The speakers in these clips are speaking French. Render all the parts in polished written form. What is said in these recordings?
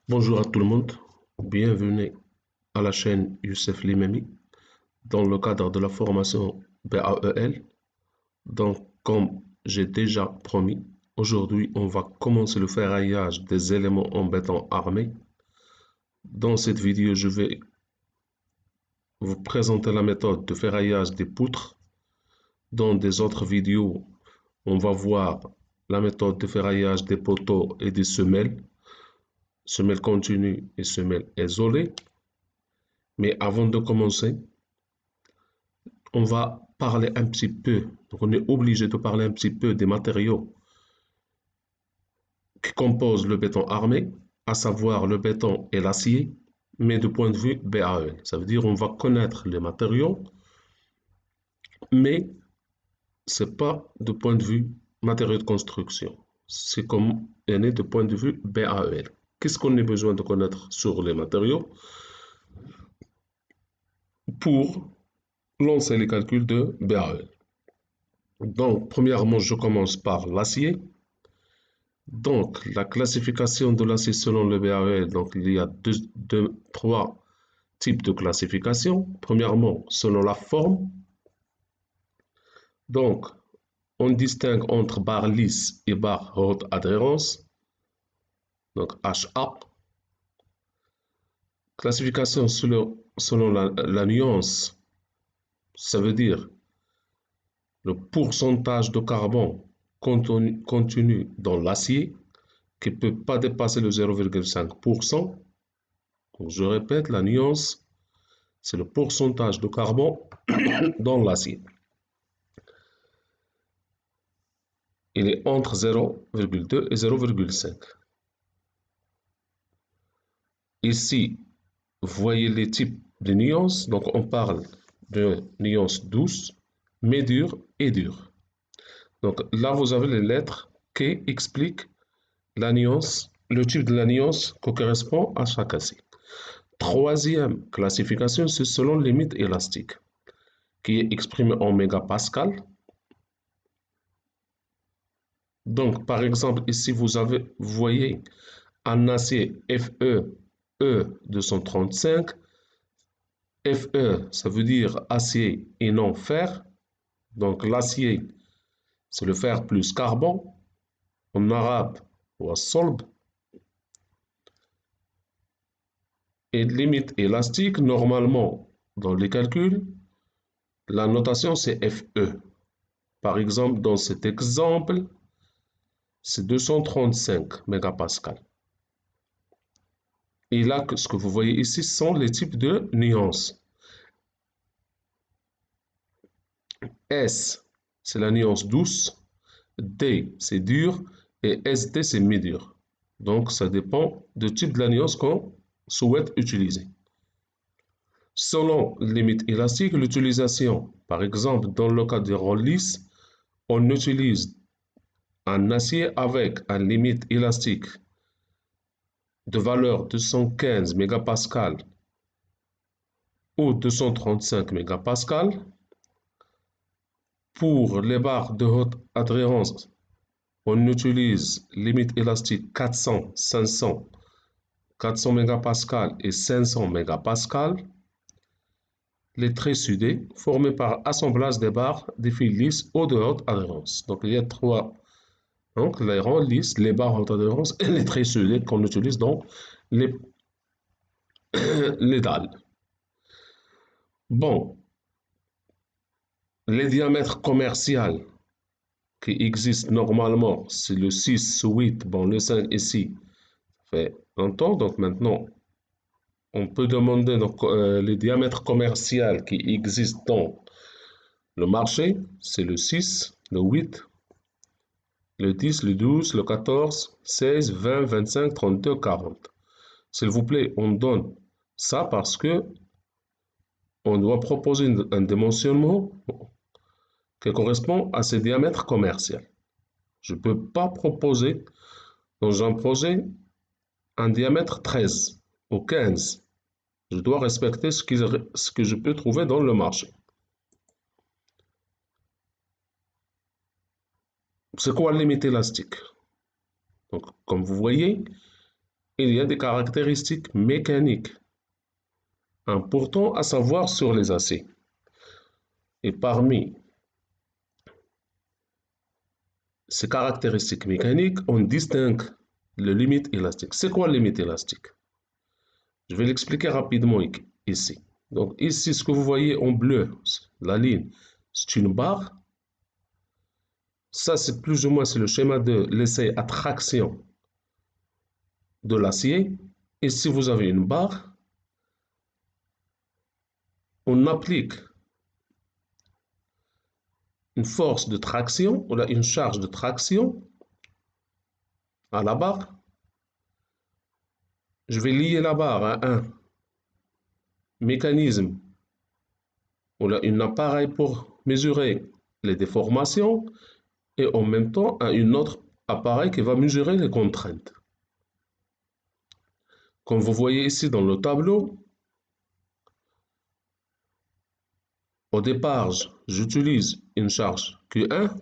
Bonjour à tout le monde, bienvenue à la chaîne Youssef Limemi dans le cadre de la formation BAEL. Donc, comme j'ai déjà promis, aujourd'hui on va commencer le ferraillage des éléments en béton armé. Dans cette vidéo, je vais vous présenter la méthode de ferraillage des poutres. Dans des autres vidéos, on va voir la méthode de ferraillage des poteaux et des semelles continues et semelles isolées. Mais avant de commencer, on va parler un petit peu, donc on est obligé de parler un petit peu des matériaux qui composent le béton armé, à savoir le béton et l'acier, mais du point de vue BAE. Ça veut dire on va connaître les matériaux, mais c'est pas de point de vue matériaux de construction. C'est comme on est de point de vue BAEL. Qu'est-ce qu'on a besoin de connaître sur les matériaux pour lancer les calculs de BAEL? Donc, premièrement, je commence par l'acier. Donc, la classification de l'acier selon le BAE, donc il y a trois types de classification. Premièrement, selon la forme. Donc, on distingue entre barre lisse et barre haute adhérence, donc HA. Classification selon la nuance, ça veut dire le pourcentage de carbone contenu dans l'acier qui ne peut pas dépasser le 0,5%. Donc, je répète, la nuance, c'est le pourcentage de carbone dans l'acier. Il est entre 0,2 et 0,5. Ici, vous voyez les types de nuances. Donc, on parle de nuances douces, médure et dure. Donc, là, vous avez les lettres qui expliquent la nuance, le type de la nuance qui correspond à chaque acier. Troisième classification, c'est selon les limites élastiques, qui est exprimée en mégapascal. Donc, par exemple, ici, vous voyez un acier Fe E235. Fe, ça veut dire acier et non fer. Donc, l'acier, c'est le fer plus carbone. En arabe, ou solb. Et limite élastique, normalement, dans les calculs, la notation, c'est Fe. Par exemple, dans cet exemple, c'est 235 mégapascales. Et là, ce que vous voyez ici sont les types de nuances. S, c'est la nuance douce. D, c'est dur. Et SD, c'est médium. Donc, ça dépend du type de la nuance qu'on souhaite utiliser. Selon les limites élastiques, l'utilisation, par exemple, dans le cas des rôles lisses, on utilise un acier avec une limite élastique de valeur 215 mégapascales ou 235 mégapascales. Pour les barres de haute adhérence, on utilise limite élastique 400, 500, 400 mégapascales et 500 mégapascales. Les traits soudés formés par assemblage des barres des fils lisses ou de haute adhérence. Donc il y a trois, donc les rangs lisses, les barres haute adhérence et les traits soudés qu'on utilise dans les, les dalles. Bon, les diamètres commerciaux qui existent normalement, c'est le 6, 8, bon le 5 ici, ça fait longtemps, donc maintenant on peut demander donc, les diamètres commerciaux qui existent dans le marché, c'est le 6, le 8, le 10, le 12, le 14, 16, 20, 25, 32, 40. S'il vous plaît, on donne ça parce que on doit proposer un dimensionnement qui correspond à ces diamètres commerciaux. Je ne peux pas proposer dans un projet un diamètre 13 ou 15. Je dois respecter ce que je peux trouver dans le marché. C'est quoi la limite élastique? Donc, comme vous voyez, il y a des caractéristiques mécaniques importantes à savoir sur les aciers. Et parmi ces caractéristiques mécaniques, on distingue le limite élastique. C'est quoi le limite élastique? Je vais l'expliquer rapidement ici. Donc ici, ce que vous voyez en bleu, la ligne, c'est une barre. Ça, c'est plus ou moins le schéma de l'essai à traction de l'acier. Et si vous avez une barre, on applique une force de traction, on a une charge de traction à la barre. Je vais lier la barre à un mécanisme, on a un appareil pour mesurer les déformations et en même temps à un autre appareil qui va mesurer les contraintes. Comme vous voyez ici dans le tableau, au départ, j'utilise une charge Q1.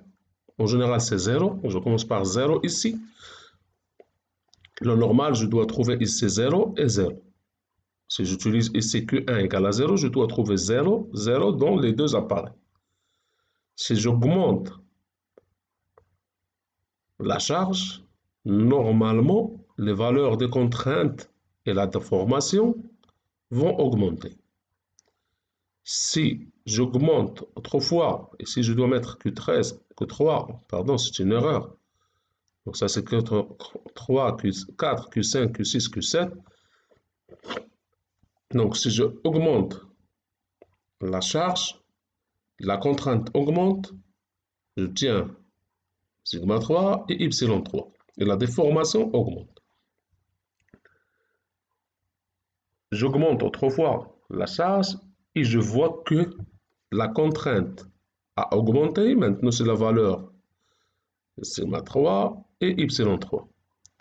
En général, c'est 0. Je commence par 0 ici. Le normal, je dois trouver ici 0 et 0. Si j'utilise ici Q1 égale à 0, je dois trouver 0, 0 dans les deux appareils. Si j'augmente la charge, normalement, les valeurs des contraintes et la déformation vont augmenter. Si j'augmente autrefois, et si je dois mettre Q13, Q3, pardon, c'est une erreur. Donc ça c'est Q3, Q4, Q5, Q6, Q7. Donc si je augmente la charge, la contrainte augmente, je tiens sigma 3 et y3. Et la déformation augmente. J'augmente autrefois la charge et je vois que la contrainte a augmenté. Maintenant, c'est la valeur de sigma 3 et y3.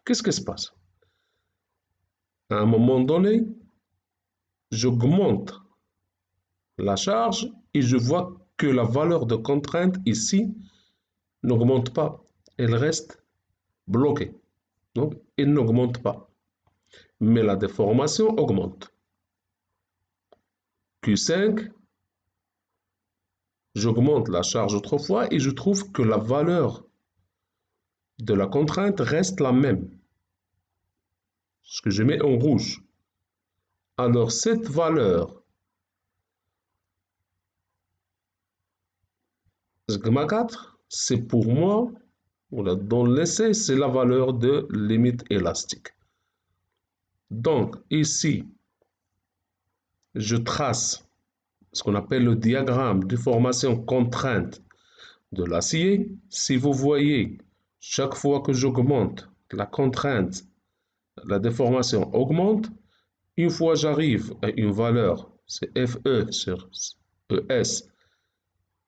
Qu'est-ce qui se passe? À un moment donné, j'augmente la charge et je vois que la valeur de contrainte ici n'augmente pas. Elle reste bloquée. Donc, elle n'augmente pas. Mais la déformation augmente. Q5, j'augmente la charge autrefois et je trouve que la valeur de la contrainte reste la même. Ce que je mets en rouge. Alors, cette valeur, sigma 4, c'est pour moi, dans l'essai, c'est la valeur de limite élastique. Donc, ici, je trace ce qu'on appelle le diagramme de formation contrainte de l'acier. Si vous voyez, chaque fois que j'augmente la contrainte, la déformation augmente. Une fois j'arrive à une valeur, c'est FE sur ES.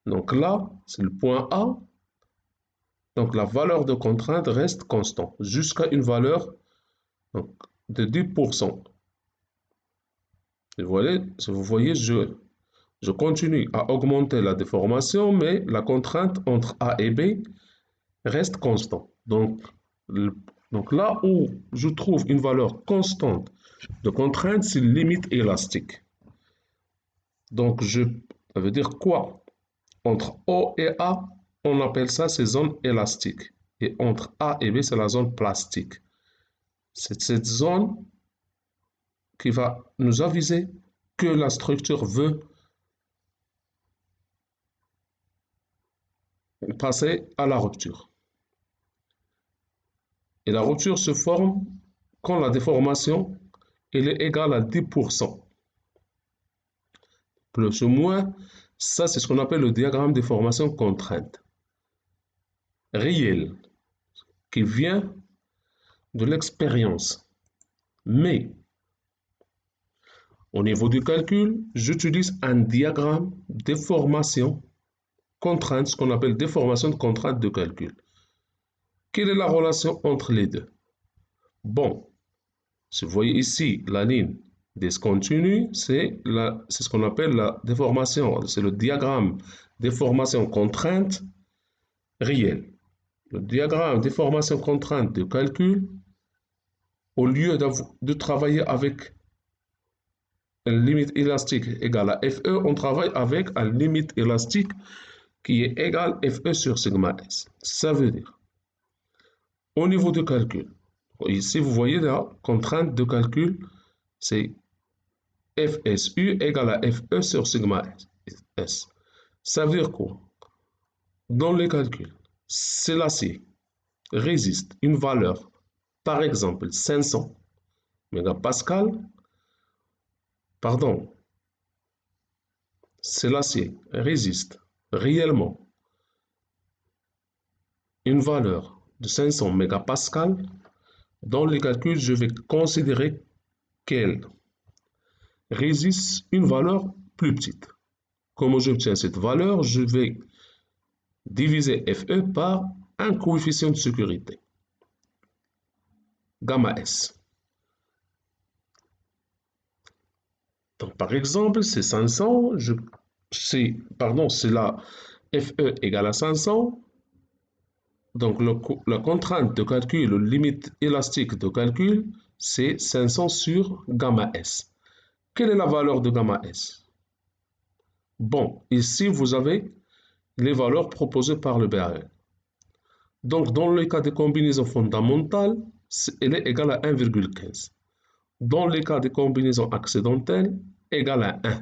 Donc là, c'est le point A. Donc la valeur de contrainte reste constante jusqu'à une valeur de 10%. Et voilà, si vous voyez, je continue à augmenter la déformation, mais la contrainte entre A et B reste constante. Donc là où je trouve une valeur constante de contrainte, c'est limite élastique. Donc ça veut dire quoi? Entre O et A, on appelle ça ces zones élastiques. Et entre A et B, c'est la zone plastique. C'est cette zone qui va nous aviser que la structure veut passer à la rupture. Et la rupture se forme quand la déformation elle est égale à 10%. Plus ou moins, ça c'est ce qu'on appelle le diagramme de formation contrainte. Réel, qui vient de l'expérience. Mais, au niveau du calcul, j'utilise un diagramme de formation contrainte, ce qu'on appelle déformation de contrainte de calcul. Quelle est la relation entre les deux? Bon, si vous voyez ici la ligne discontinue, c'est ce qu'on appelle la déformation, c'est le diagramme déformation contrainte réelle. Le diagramme déformation contrainte de calcul, Au lieu de travailler avec une limite élastique égale à FE, on travaille avec une limite élastique qui est égale FE sur sigma S. Ça veut dire, au niveau de calcul, ici vous voyez la contrainte de calcul, c'est FSU égale à FE sur sigma S. Ça veut dire quoi? Dans les calculs, si l'acier résiste une valeur, par exemple 500 mégapascal, pardon, si l'acier résiste réellement une valeur de 500 mégapascal, dans les calculs, je vais considérer qu'elle résiste une valeur plus petite. Comment j'obtiens cette valeur? Je vais diviser FE par un coefficient de sécurité, gamma S. Donc, par exemple, c'est 500, c'est la FE égale à 500. Donc, la contrainte de calcul, la limite élastique de calcul, c'est 500 sur gamma S. Quelle est la valeur de gamma S? Bon, ici, vous avez les valeurs proposées par le BAL. Donc, dans le cas des combinaisons fondamentales, elle est égale à 1,15. Dans les cas des combinaisons accidentelles, égale à 1.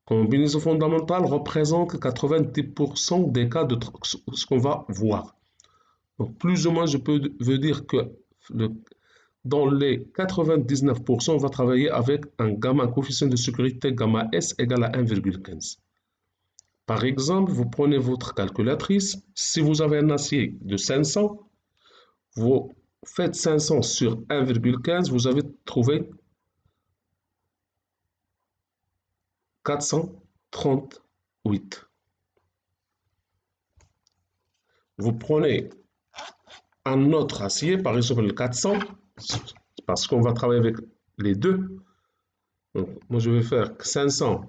Combinaison fondamentale représente 90% des cas de ce qu'on va voir. Donc, plus ou moins, veux dire que dans les 99%, on va travailler avec un coefficient de sécurité gamma S égale à 1,15. Par exemple, vous prenez votre calculatrice. Si vous avez un acier de 500, vous faites 500 sur 1,15, vous avez trouvé 438. Vous prenez un autre acier, par exemple le 400, parce qu'on va travailler avec les deux. Donc, moi, je vais faire 500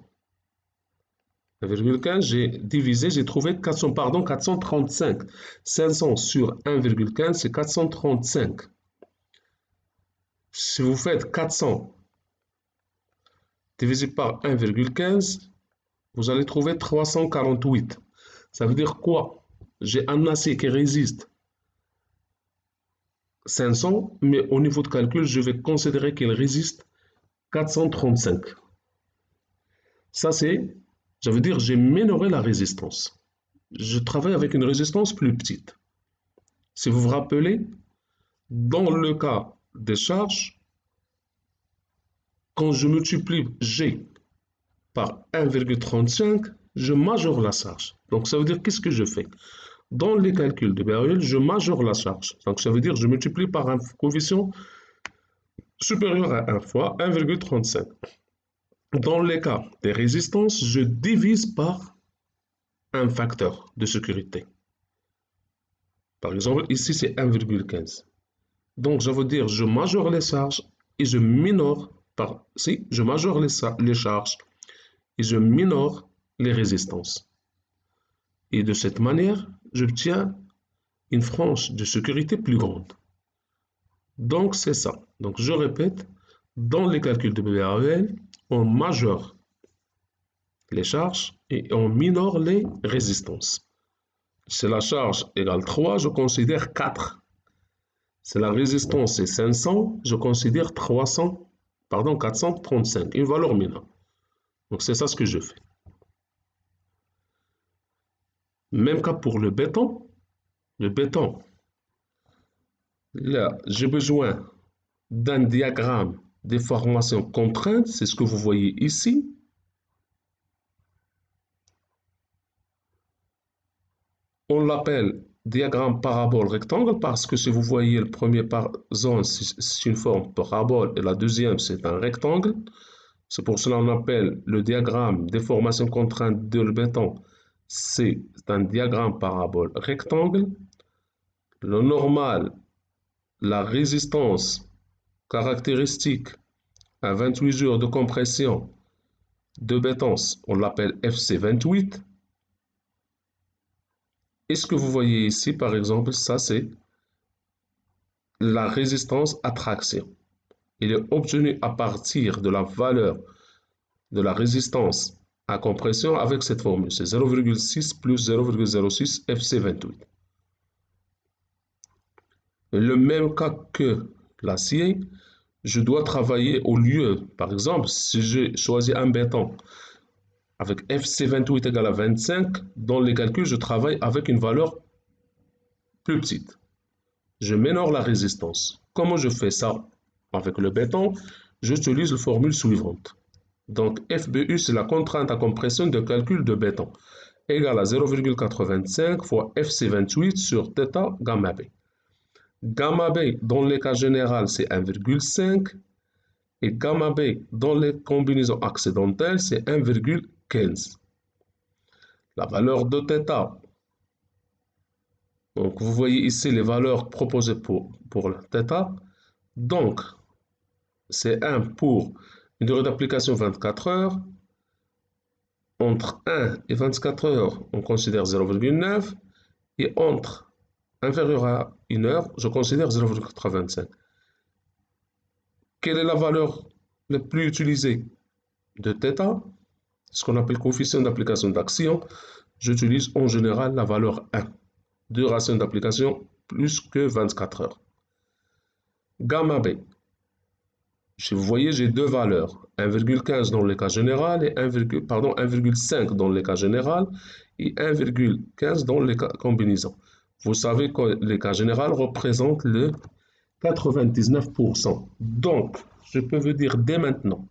1,15, j'ai divisé, j'ai trouvé 435. 500 sur 1,15, c'est 435. Si vous faites 400 divisé par 1,15, vous allez trouver 348. Ça veut dire quoi? J'ai un acier qui résiste 500, mais au niveau de calcul, je vais considérer qu'il résiste 435. Ça, ça veut dire j'ai minoré la résistance. Je travaille avec une résistance plus petite. Si vous vous rappelez, dans le cas des charges, quand je multiplie G par 1,35, je majore la charge. Donc ça veut dire qu'est-ce que je fais? Dans les calculs de Beryl, je majore la charge. Donc ça veut dire je multiplie par un coefficient supérieur à 1 fois 1,35. Dans les cas des résistances, je divise par un facteur de sécurité. Par exemple, ici c'est 1,15. Donc ça veut dire je majore les charges et je minore je majore les charges et je minore les résistances. Et de cette manière, j'obtiens une frange de sécurité plus grande. Donc c'est ça. Donc je répète, dans les calculs de BREL, on majore les charges et on minore les résistances. Si la charge égale 3, je considère 4. Si la résistance est 500, je considère 435, une valeur mineure. Donc c'est ça ce que je fais. Même cas pour le béton. Le béton, là, j'ai besoin d'un diagramme des formations contraintes, c'est ce que vous voyez ici. On l'appelle diagramme parabole rectangle parce que si vous voyez le premier par zone, c'est une forme parabole et la deuxième, c'est un rectangle. C'est pour cela qu'on appelle le diagramme des formations contraintes de le béton, c'est un diagramme parabole rectangle. Le normal, la résistance caractéristique à 28 jours de compression de béton, on l'appelle FC28. Et ce que vous voyez ici, par exemple, ça c'est la résistance à traction. Il est obtenu à partir de la valeur de la résistance à compression avec cette formule. C'est 0,6 plus 0,06 FC28. Le même cas que l'acier, je dois travailler au lieu, par exemple, si j'ai choisi un béton avec FC28 égale à 25, dans les calculs, je travaille avec une valeur plus petite. Je minore la résistance. Comment je fais ça avec le béton? J'utilise la formule suivante. Donc, FBU, c'est la contrainte à compression de calcul de béton, égale à 0,85 fois FC28 sur θ gamma B. Gamma B, dans les cas généraux, c'est 1,5 et gamma B, dans les combinaisons accidentelles, c'est 1,15. La valeur de θ, donc vous voyez ici les valeurs proposées pour le θ. Donc, c'est 1 pour une durée d'application 24 heures. Entre 1 et 24 heures, on considère 0,9. Et entre inférieur à 1 heure, je considère 0,85. Quelle est la valeur la plus utilisée de θ? Ce qu'on appelle coefficient d'application d'action. J'utilise en général la valeur 1. Duration d'application plus que 24 heures. Gamma B. Vous voyez, j'ai deux valeurs, 1,15 dans le cas général et 1,5 dans le cas général et 1,15 dans les cas combinaisons. Vous savez que les cas général représentent le 99%. Donc, je peux vous dire dès maintenant,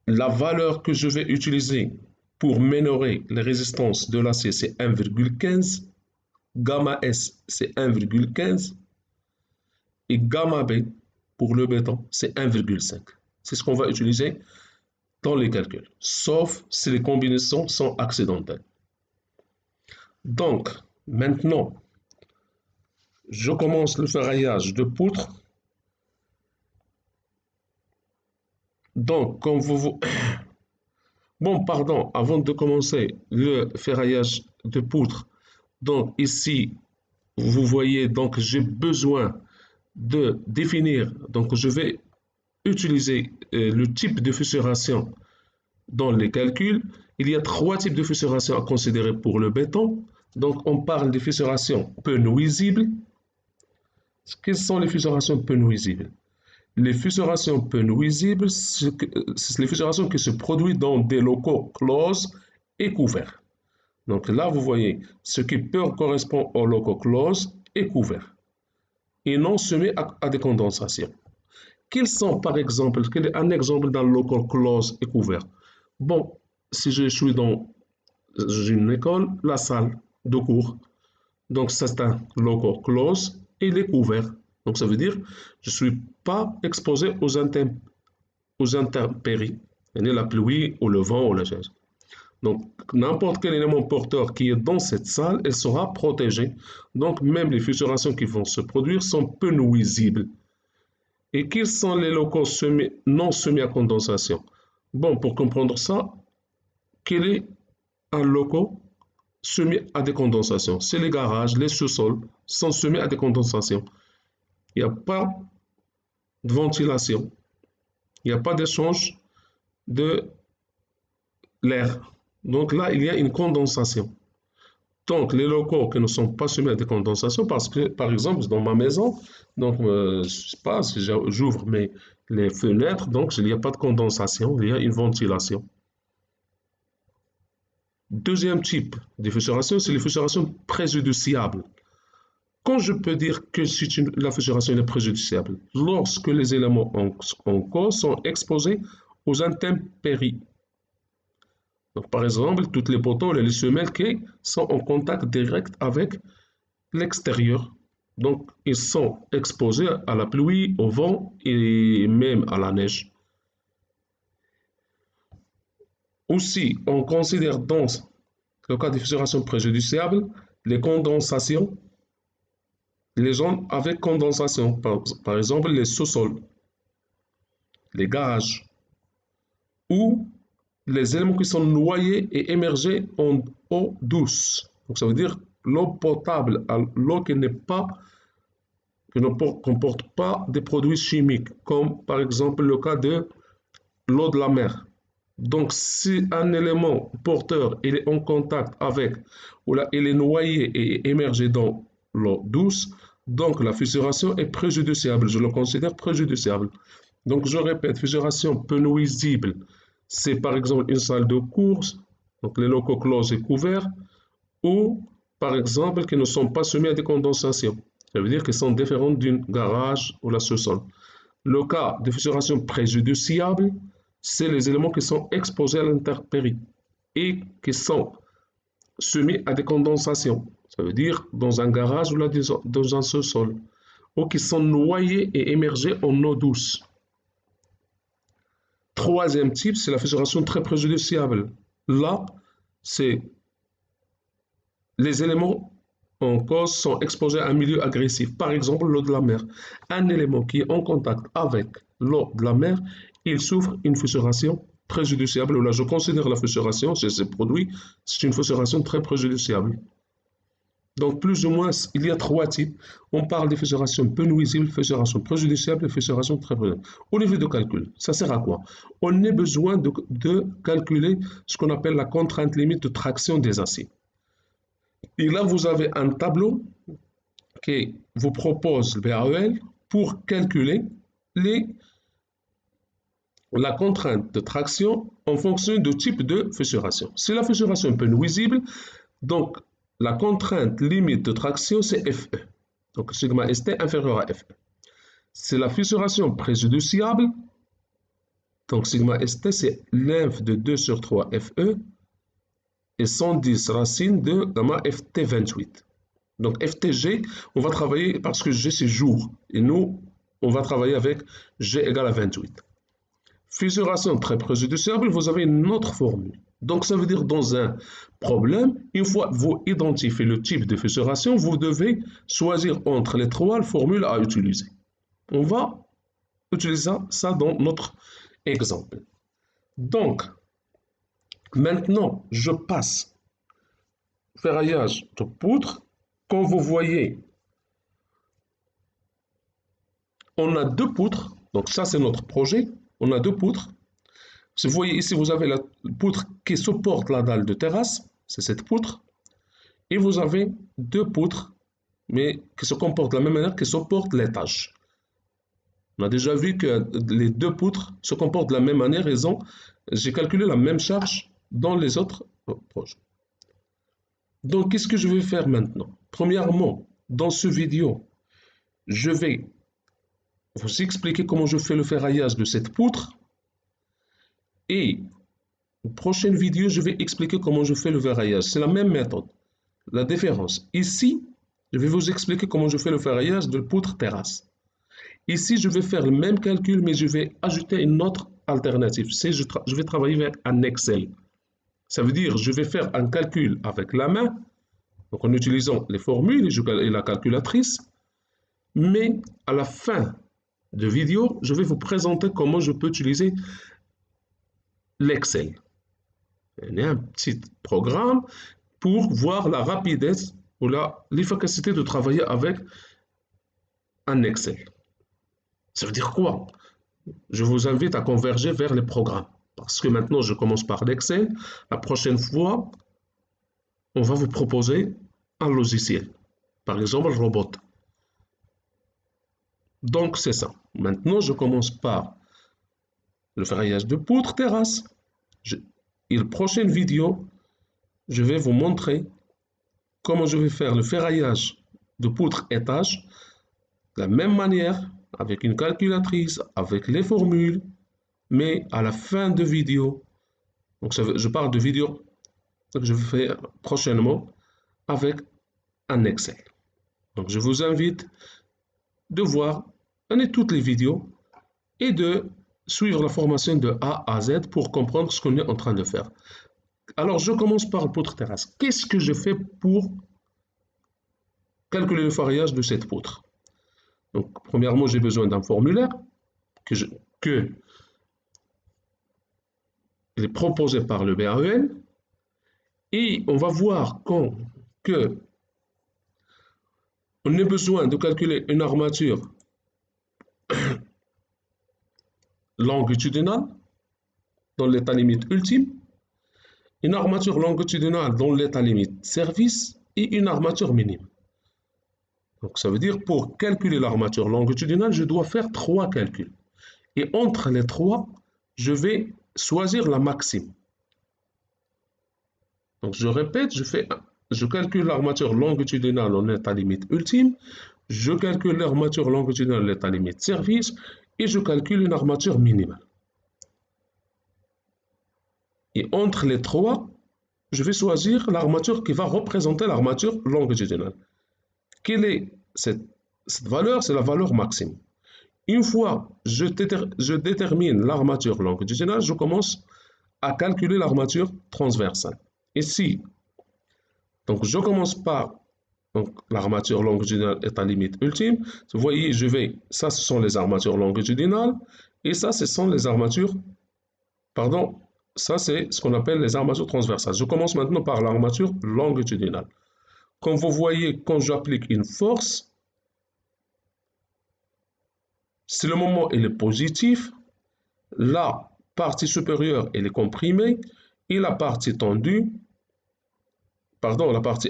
la valeur que je vais utiliser pour minorer les résistances de l'acier, c'est 1,15. Gamma S, c'est 1,15. Et gamma B, pour le béton, c'est 1,5. C'est ce qu'on va utiliser dans les calculs, sauf si les combinaisons sont accidentelles. Donc, maintenant, je commence le ferraillage de poutres. Donc, comme vous... Bon, pardon, avant de commencer le ferraillage de poutres, donc ici, vous voyez, donc j'ai besoin de définir, donc je vais utiliser le type de fissuration dans les calculs. Il y a trois types de fissuration à considérer pour le béton. Donc, on parle de fissuration peu nuisible. Quelles sont les fissurations peu nuisibles? Les fissurations peu nuisibles, c'est les fissurations qui se produisent dans des locaux clos et couverts. Donc là, vous voyez, ce qui peut correspondre aux locaux clos et couverts et non soumis à des condensations. Quels sont, par exemple, quel est un exemple d'un local clos et couvert? Bon, si je suis dans une école, la salle de cours, donc c'est un local close et il est couvert. Donc ça veut dire je ne suis pas exposé aux intempéries, ni la pluie ou le vent ou la chaise. Donc n'importe quel élément porteur qui est dans cette salle, elle sera protégée. Donc même les fissurations qui vont se produire sont peu nuisibles. Et quels sont les locaux non soumis à condensation? Bon, pour comprendre ça, quel est un local soumis à des condensations? C'est les garages, les sous-sols sont soumis à des condensations. Il n'y a pas de ventilation, il n'y a pas d'échange de l'air. Donc là, il y a une condensation. Donc, les locaux qui ne sont pas soumis à des condensations, parce que, par exemple, dans ma maison, donc, je ne sais pas si j'ouvre les fenêtres, donc il n'y a pas de condensation, il y a une ventilation. Deuxième type de fissuration, c'est les fissurations préjudiciables. Quand je peux dire que la fissuration est préjudiciable? Lorsque les éléments en cause sont exposés aux intempéries. Donc, par exemple, toutes les poteaux et les semelles qui sont en contact direct avec l'extérieur. Donc, ils sont exposés à la pluie, au vent et même à la neige. Aussi, on considère dans le cas de fissuration préjudiciable les condensations, les zones avec condensation, par exemple les sous-sols, les garages, ou les éléments qui sont noyés et émergés en eau douce. Donc ça veut dire l'eau potable à l'eau qui ne comporte pas des produits chimiques, comme par exemple le cas de l'eau de la mer. Donc, si un élément porteur il est en contact avec, ou là, il est noyé et émergé dans l'eau douce, donc la fissuration est préjudiciable. Je le considère préjudiciable. Donc, je répète, fissuration peu nuisible, c'est par exemple une salle de course, donc les locaux clos et couverts, ou par exemple qui ne sont pas soumis à des condensations. Ça veut dire qu'ils sont différents d'un garage ou la sous-sol. Le cas de fissuration préjudiciable, c'est les éléments qui sont exposés à l'intempérie et qui sont soumis à des condensations. Ça veut dire dans un garage ou dans un sous-sol, ou qui sont noyés et émergés en eau douce. Troisième type, c'est la fissuration très préjudiciable. Là, c'est les éléments en cause sont exposés à un milieu agressif, par exemple l'eau de la mer. Un élément qui est en contact avec l'eau de la mer, il souffre une fissuration préjudiciable. Là, je considère la fissuration chez ces produits, c'est une fissuration très préjudiciable. Donc, plus ou moins, il y a trois types. On parle de fissuration peu nuisible, fissuration préjudiciable et fissuration très préjudiciable. Au niveau de calcul, ça sert à quoi? On a besoin de calculer ce qu'on appelle la contrainte limite de traction des aciers. Et là, vous avez un tableau qui vous propose le BAEL pour calculer la contrainte de traction en fonction du type de fissuration. Si la fissuration est peu nuisible, donc la contrainte limite de traction, c'est FE. Donc sigma ST inférieur à FE. C'est la fissuration préjudiciable, donc sigma ST, c'est l'inf de 2 sur 3 FE et 110 racine de gamma FT28. Donc FTG, on va travailler parce que G c'est jour. Et nous, on va travailler avec G égale à 28. Fissuration très préjudiciable, vous avez une autre formule. Donc ça veut dire dans un problème, une fois que vous identifiez le type de fissuration, vous devez choisir entre les trois formules à utiliser. On va utiliser ça dans notre exemple. Donc, maintenant, je passe ferraillage de poutre. Quand vous voyez, on a deux poutres. Donc ça, c'est notre projet. On a deux poutres. Si vous voyez ici, vous avez la poutre qui supporte la dalle de terrasse. C'est cette poutre. Et vous avez deux poutres, mais qui se comportent de la même manière, qui supportent l'étage. On a déjà vu que les deux poutres se comportent de la même manière. J'ai calculé la même charge dans les autres projets. Donc, qu'est-ce que je vais faire maintenant? Premièrement, dans ce vidéo, je vais vous expliquer comment je fais le ferraillage de cette poutre. Et la prochaine vidéo, je vais expliquer comment je fais le ferraillage. C'est la même méthode. La différence, ici, je vais vous expliquer comment je fais le ferraillage de poutre terrasse. Ici, je vais faire le même calcul, mais je vais ajouter une autre alternative. Je vais travailler avec un Excel. Ça veut dire, je vais faire un calcul avec la main, donc en utilisant les formules et la calculatrice, mais à la fin de vidéo, je vais vous présenter comment je peux utiliser l'Excel. Il y a un petit programme pour voir la rapidesse ou l'efficacité de travailler avec un Excel. Ça veut dire quoi? Je vous invite à converger vers les programmes. Parce que maintenant, je commence par l'Excel. La prochaine fois, on va vous proposer un logiciel. Par exemple, le robot. Donc, c'est ça. Maintenant, je commence par le ferraillage de poutre terrasse. Et la prochaine vidéo, je vais vous montrer comment je vais faire le ferraillage de poutre étage de la même manière, avec une calculatrice, avec les formules, mais à la fin de vidéo. Donc, je parle de vidéo que je vais faire prochainement avec un Excel. Donc, je vous invite de voir toutes les vidéos et de suivre la formation de A à Z pour comprendre ce qu'on est en train de faire. Alors, je commence par le poutre terrasse. Qu'est-ce que je fais pour calculer le ferraillage de cette poutre? Donc, premièrement, j'ai besoin d'un formulaire que il est proposé par le BAEL et on va voir que On a besoin de calculer une armature longitudinale dans l'état limite ultime, une armature longitudinale dans l'état limite service et une armature minime. Donc ça veut dire pour calculer l'armature longitudinale, je dois faire 3 calculs. Et entre les 3, je vais choisir la maxime. Donc je répète, je calcule l'armature longitudinale en état limite ultime, je calcule l'armature longitudinale en état limite service et je calcule une armature minimale. Et entre les 3, je vais choisir l'armature qui va représenter l'armature longitudinale. Quelle est cette valeur? C'est la valeur maximum. Une fois je détermine l'armature longitudinale, je commence à calculer l'armature transversale. Ici, donc je commence par l'armature longitudinale est à limite ultime. Vous voyez, ça ce sont les armatures longitudinales et ça ce sont les armatures, pardon, ça c'est ce qu'on appelle les armatures transversales. Je commence maintenant par l'armature longitudinale. Comme vous voyez, quand j'applique une force, si le moment il est positif, la partie supérieure elle est comprimée et la partie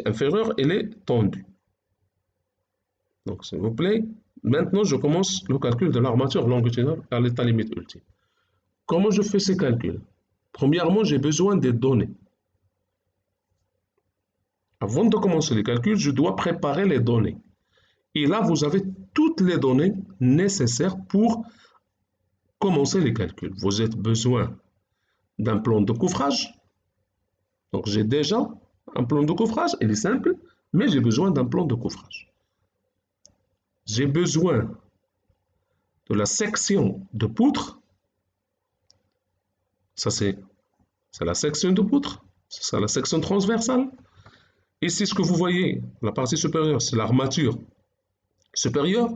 inférieure elle est tendue. Donc s'il vous plaît, maintenant je commence le calcul de l'armature longitudinale à l'état limite ultime. Comment je fais ces calculs? Premièrement, j'ai besoin des données. Avant de commencer les calculs, je dois préparer les données. Et là, vous avez toutes les données nécessaires pour commencer les calculs. Vous avez besoin d'un plan de couvrage. Donc j'ai déjà un plan de couvrage, il est simple, mais j'ai besoin d'un plan de couvrage. J'ai besoin de la section de poutre. Ça c'est la section de poutre, c'est la section transversale. Ici, ce que vous voyez, la partie supérieure, c'est l'armature supérieure,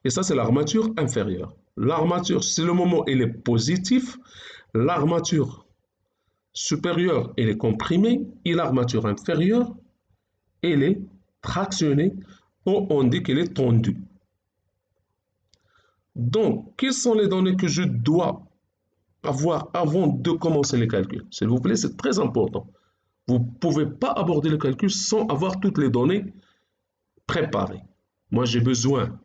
et ça, c'est l'armature inférieure. L'armature, c'est le moment où il est positif, l'armature supérieure, elle est comprimée, et l'armature inférieure, elle est tractionnée, ou on dit qu'elle est tendue. Donc, quelles sont les données que je dois avoir avant de commencer les calculs? S'il vous plaît, c'est très important. Vous ne pouvez pas aborder le calcul sans avoir toutes les données préparées. Moi, j'ai besoin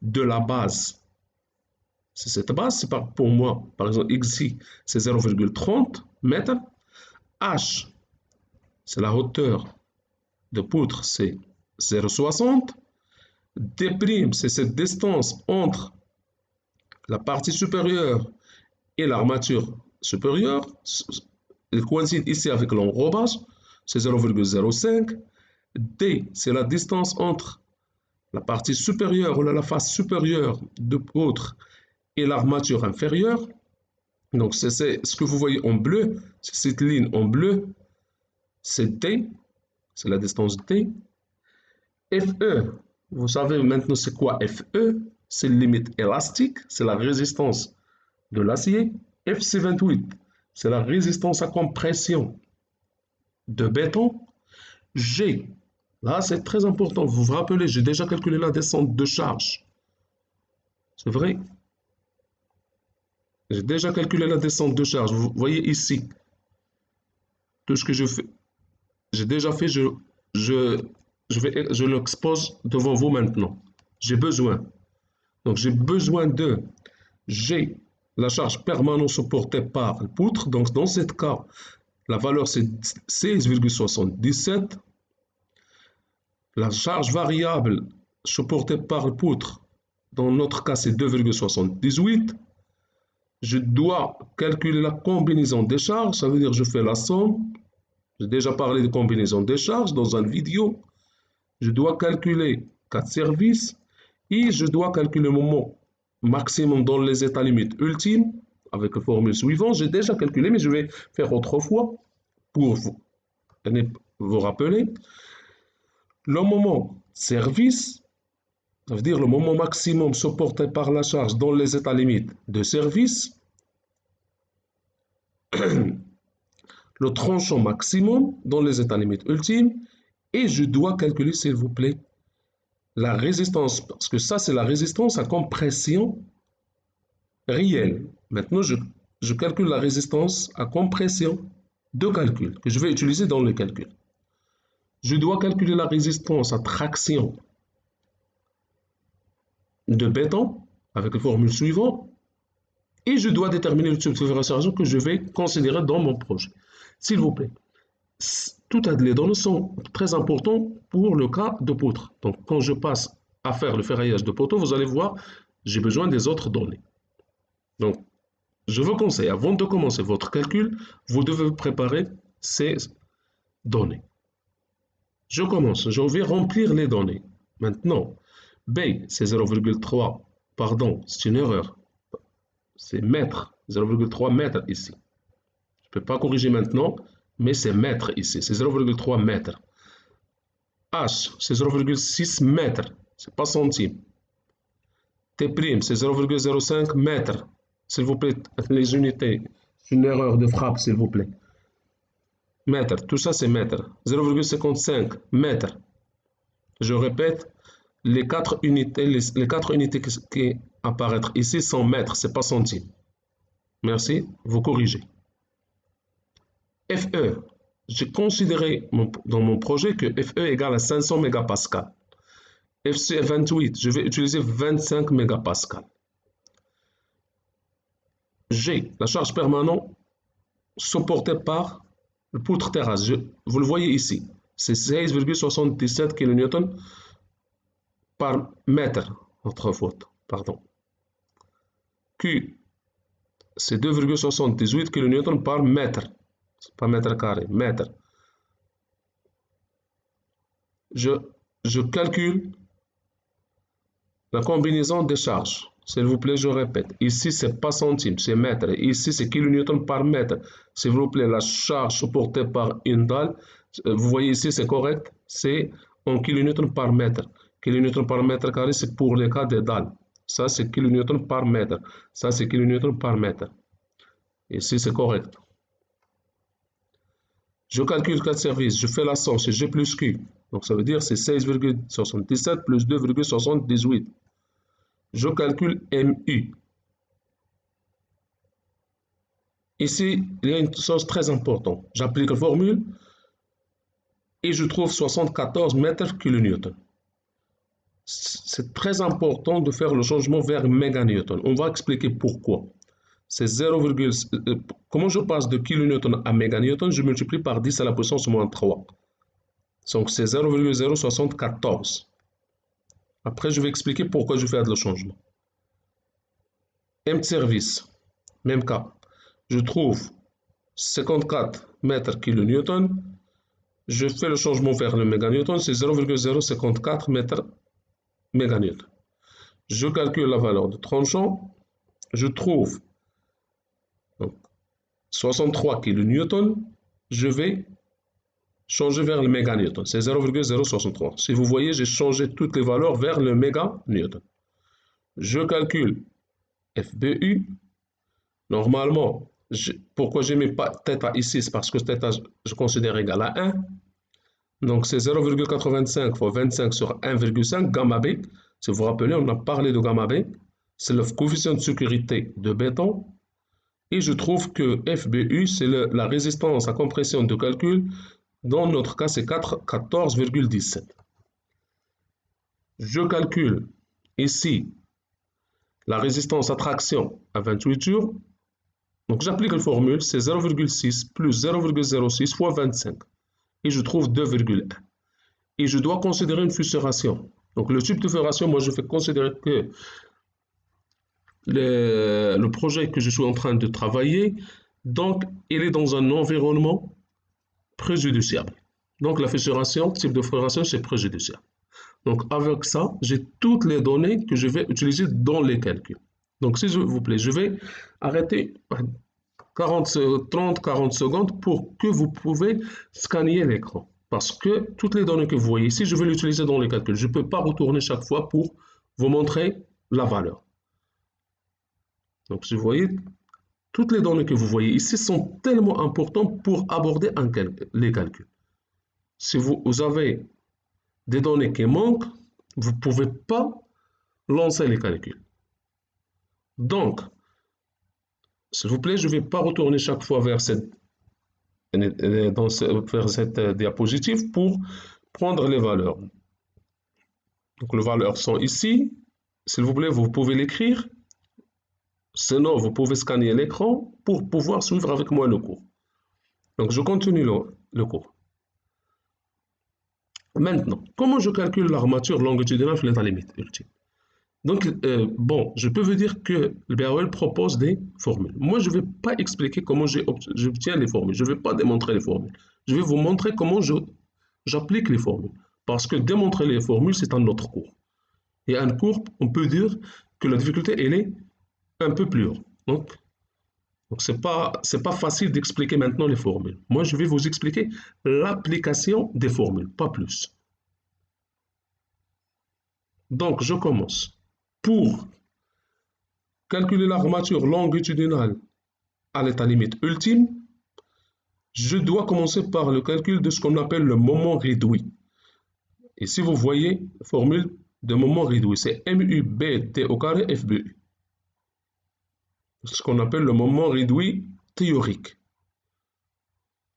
de la base. Cette base, c'est pour moi, par exemple, xi, c'est 0,30 mètres. H, c'est la hauteur de poutre, c'est 0,60. D', c'est cette distance entre la partie supérieure et l'armature supérieure. Il coïncide ici avec l'enrobage, c'est 0,05. D, c'est la distance entre la partie supérieure ou la face supérieure de poutre et l'armature inférieure. Donc c'est ce que vous voyez en bleu, c'est cette ligne en bleu, c'est D, c'est la distance D. FE, vous savez maintenant c'est quoi FE? C'est la limite élastique, c'est la résistance de l'acier. FC28, c'est la résistance à compression de béton. G, là c'est très important, vous vous rappelez, j'ai déjà calculé la descente de charge. C'est vrai. J'ai déjà calculé la descente de charge. Vous voyez ici, tout ce que je fais, j'ai déjà fait, je l'expose devant vous maintenant. J'ai besoin. Donc j'ai besoin de G, la charge permanente supportée par le poutre. Donc dans ce cas, la valeur c'est 16,77. La charge variable supportée par le poutre, dans notre cas c'est 2,78. Je dois calculer la combinaison des charges, ça veut dire que je fais la somme. J'ai déjà parlé de combinaison des charges dans une vidéo. Je dois calculer 4 services et je dois calculer le moment maximum dans les états limites ultimes avec la formule suivante. J'ai déjà calculé, mais je vais faire autrefois pour vous rappeler. Le moment service, ça veut dire le moment maximum supporté par la charge dans les états limites de service. Le tranchant maximum dans les états limites ultimes et je dois calculer, s'il vous plaît, la résistance, parce que ça, c'est la résistance à compression réelle. Maintenant, je calcule la résistance à compression de calcul que je vais utiliser dans le calcul. Je dois calculer la résistance à traction de béton avec la formule suivante et je dois déterminer le type de référentiel que je vais considérer dans mon projet. S'il vous plaît, toutes les données sont très importantes pour le cas de poutre. Donc, quand je passe à faire le ferraillage de poteau, vous allez voir, j'ai besoin des autres données. Donc, je vous conseille, avant de commencer votre calcul, vous devez préparer ces données. Je commence, je vais remplir les données. Maintenant, B, c'est 0,3, pardon, c'est une erreur. C'est mètre, 0,3 mètres ici. Je ne peux pas corriger maintenant, mais c'est mètre ici, c'est 0,3 mètres. H, c'est 0,6 mètres, c'est pas centimes. T', c'est 0,05 mètres. S'il vous plaît, les unités, c'est une erreur de frappe, s'il vous plaît. Mètre, tout ça c'est mètre. 0,55 mètres. Je répète, les quatre unités qui apparaîtront ici sont mètres, c'est pas centimes. Merci, vous corrigez. FE, j'ai considéré dans mon projet que FE égale à 500 mégapascales. FC est 28, je vais utiliser 25 mégapascales. G, la charge permanente supportée par le poutre terrasse. Vous le voyez ici, c'est 16,77 kN par mètre, entre faute, pardon. Q, c'est 2,78 kN par mètre, c'est pas mètre carré, mètre. Je calcule la combinaison des charges. S'il vous plaît, je répète. Ici, c'est pas centime, c'est mètre. Ici, c'est kilonewton par mètre. S'il vous plaît, la charge supportée par une dalle, vous voyez ici, c'est correct, c'est en kilonewton par mètre. Kilonewton par mètre carré, c'est pour les cas des dalles. Ça, c'est kilonewton par mètre. Ça, c'est kilonewton par mètre. Ici, c'est correct. Je calcule 4 services, je fais la somme, c'est G plus Q. Donc, ça veut dire c'est 16,77 plus 2,78. Je calcule MU. Ici, il y a une chose très importante. J'applique la formule et je trouve 74 mètres kilonewton. C'est très important de faire le changement vers méganewton. On va expliquer pourquoi. C'est 0, comment je passe de kilonewton à méganewton, je multiplie par 10 à la puissance moins 3. Donc c'est 0,074. Après, je vais expliquer pourquoi je fais le changement. M service, même cas. Je trouve 54 mètres kilonewton. Je fais le changement vers le méganewton, c'est 0,054 mètres méganewton. Je calcule la valeur de tranchant. Je trouve donc, 63 kilonewton. Je vais changer vers le méganewton, c'est 0,063. Si vous voyez, j'ai changé toutes les valeurs vers le méganewton. Je calcule FBU. Normalement, pourquoi j'ai mis pas θ ici, c'est parce que θ, je considère égal à 1. Donc, c'est 0,85 fois 25 sur 1,5 gamma B. Si vous vous rappelez, on a parlé de gamma B. C'est le coefficient de sécurité de béton. Et je trouve que FBU, c'est la résistance à compression de calcul. Dans notre cas, c'est 14,17. Je calcule ici la résistance à traction à 28 jours. Donc, j'applique la formule, c'est 0,6 plus 0,06 fois 25. Et je trouve 2,1. Et je dois considérer une fissuration. Donc, le type de fissuration, moi, je fais considérer que le projet que je suis en train de travailler, donc, il est dans un environnement préjudiciable. Donc, la fissuration, type de fissuration, c'est préjudiciable. Donc, avec ça, j'ai toutes les données que je vais utiliser dans les calculs. Donc, s'il vous plaît, je vais arrêter 30-40 secondes pour que vous pouvez scanner l'écran. Parce que toutes les données que vous voyez ici, je vais l'utiliser dans les calculs. Je ne peux pas retourner chaque fois pour vous montrer la valeur. Donc, si vous voyez, toutes les données que vous voyez ici sont tellement importantes pour aborder les calculs. Si vous avez des données qui manquent, Vous ne pouvez pas lancer les calculs. Donc, s'il vous plaît, je ne vais pas retourner chaque fois vers cette diapositive pour prendre les valeurs. Donc, les valeurs sont ici. S'il vous plaît, vous pouvez l'écrire. Sinon, vous pouvez scanner l'écran pour pouvoir suivre avec moi le cours. Donc, je continue le cours. Maintenant, comment je calcule l'armature longitudinale sur l'état limite ultime? Donc, bon, je peux vous dire que le BAOL propose des formules. Moi, je ne vais pas expliquer comment j'obtiens les formules. Je ne vais pas démontrer les formules. Je vais vous montrer comment j'applique les formules. Parce que démontrer les formules, c'est un autre cours. Et un cours, on peut dire que la difficulté, elle est un peu plus haute. Donc c'est pas facile d'expliquer maintenant les formules. Moi, je vais vous expliquer l'application des formules, pas plus. Donc, je commence. Pour calculer l'armature longitudinale à l'état limite ultime, je dois commencer par le calcul de ce qu'on appelle le moment réduit. Et si vous voyez, la formule de moment réduit, c'est MUBT au carré FBU. Ce qu'on appelle le moment réduit théorique.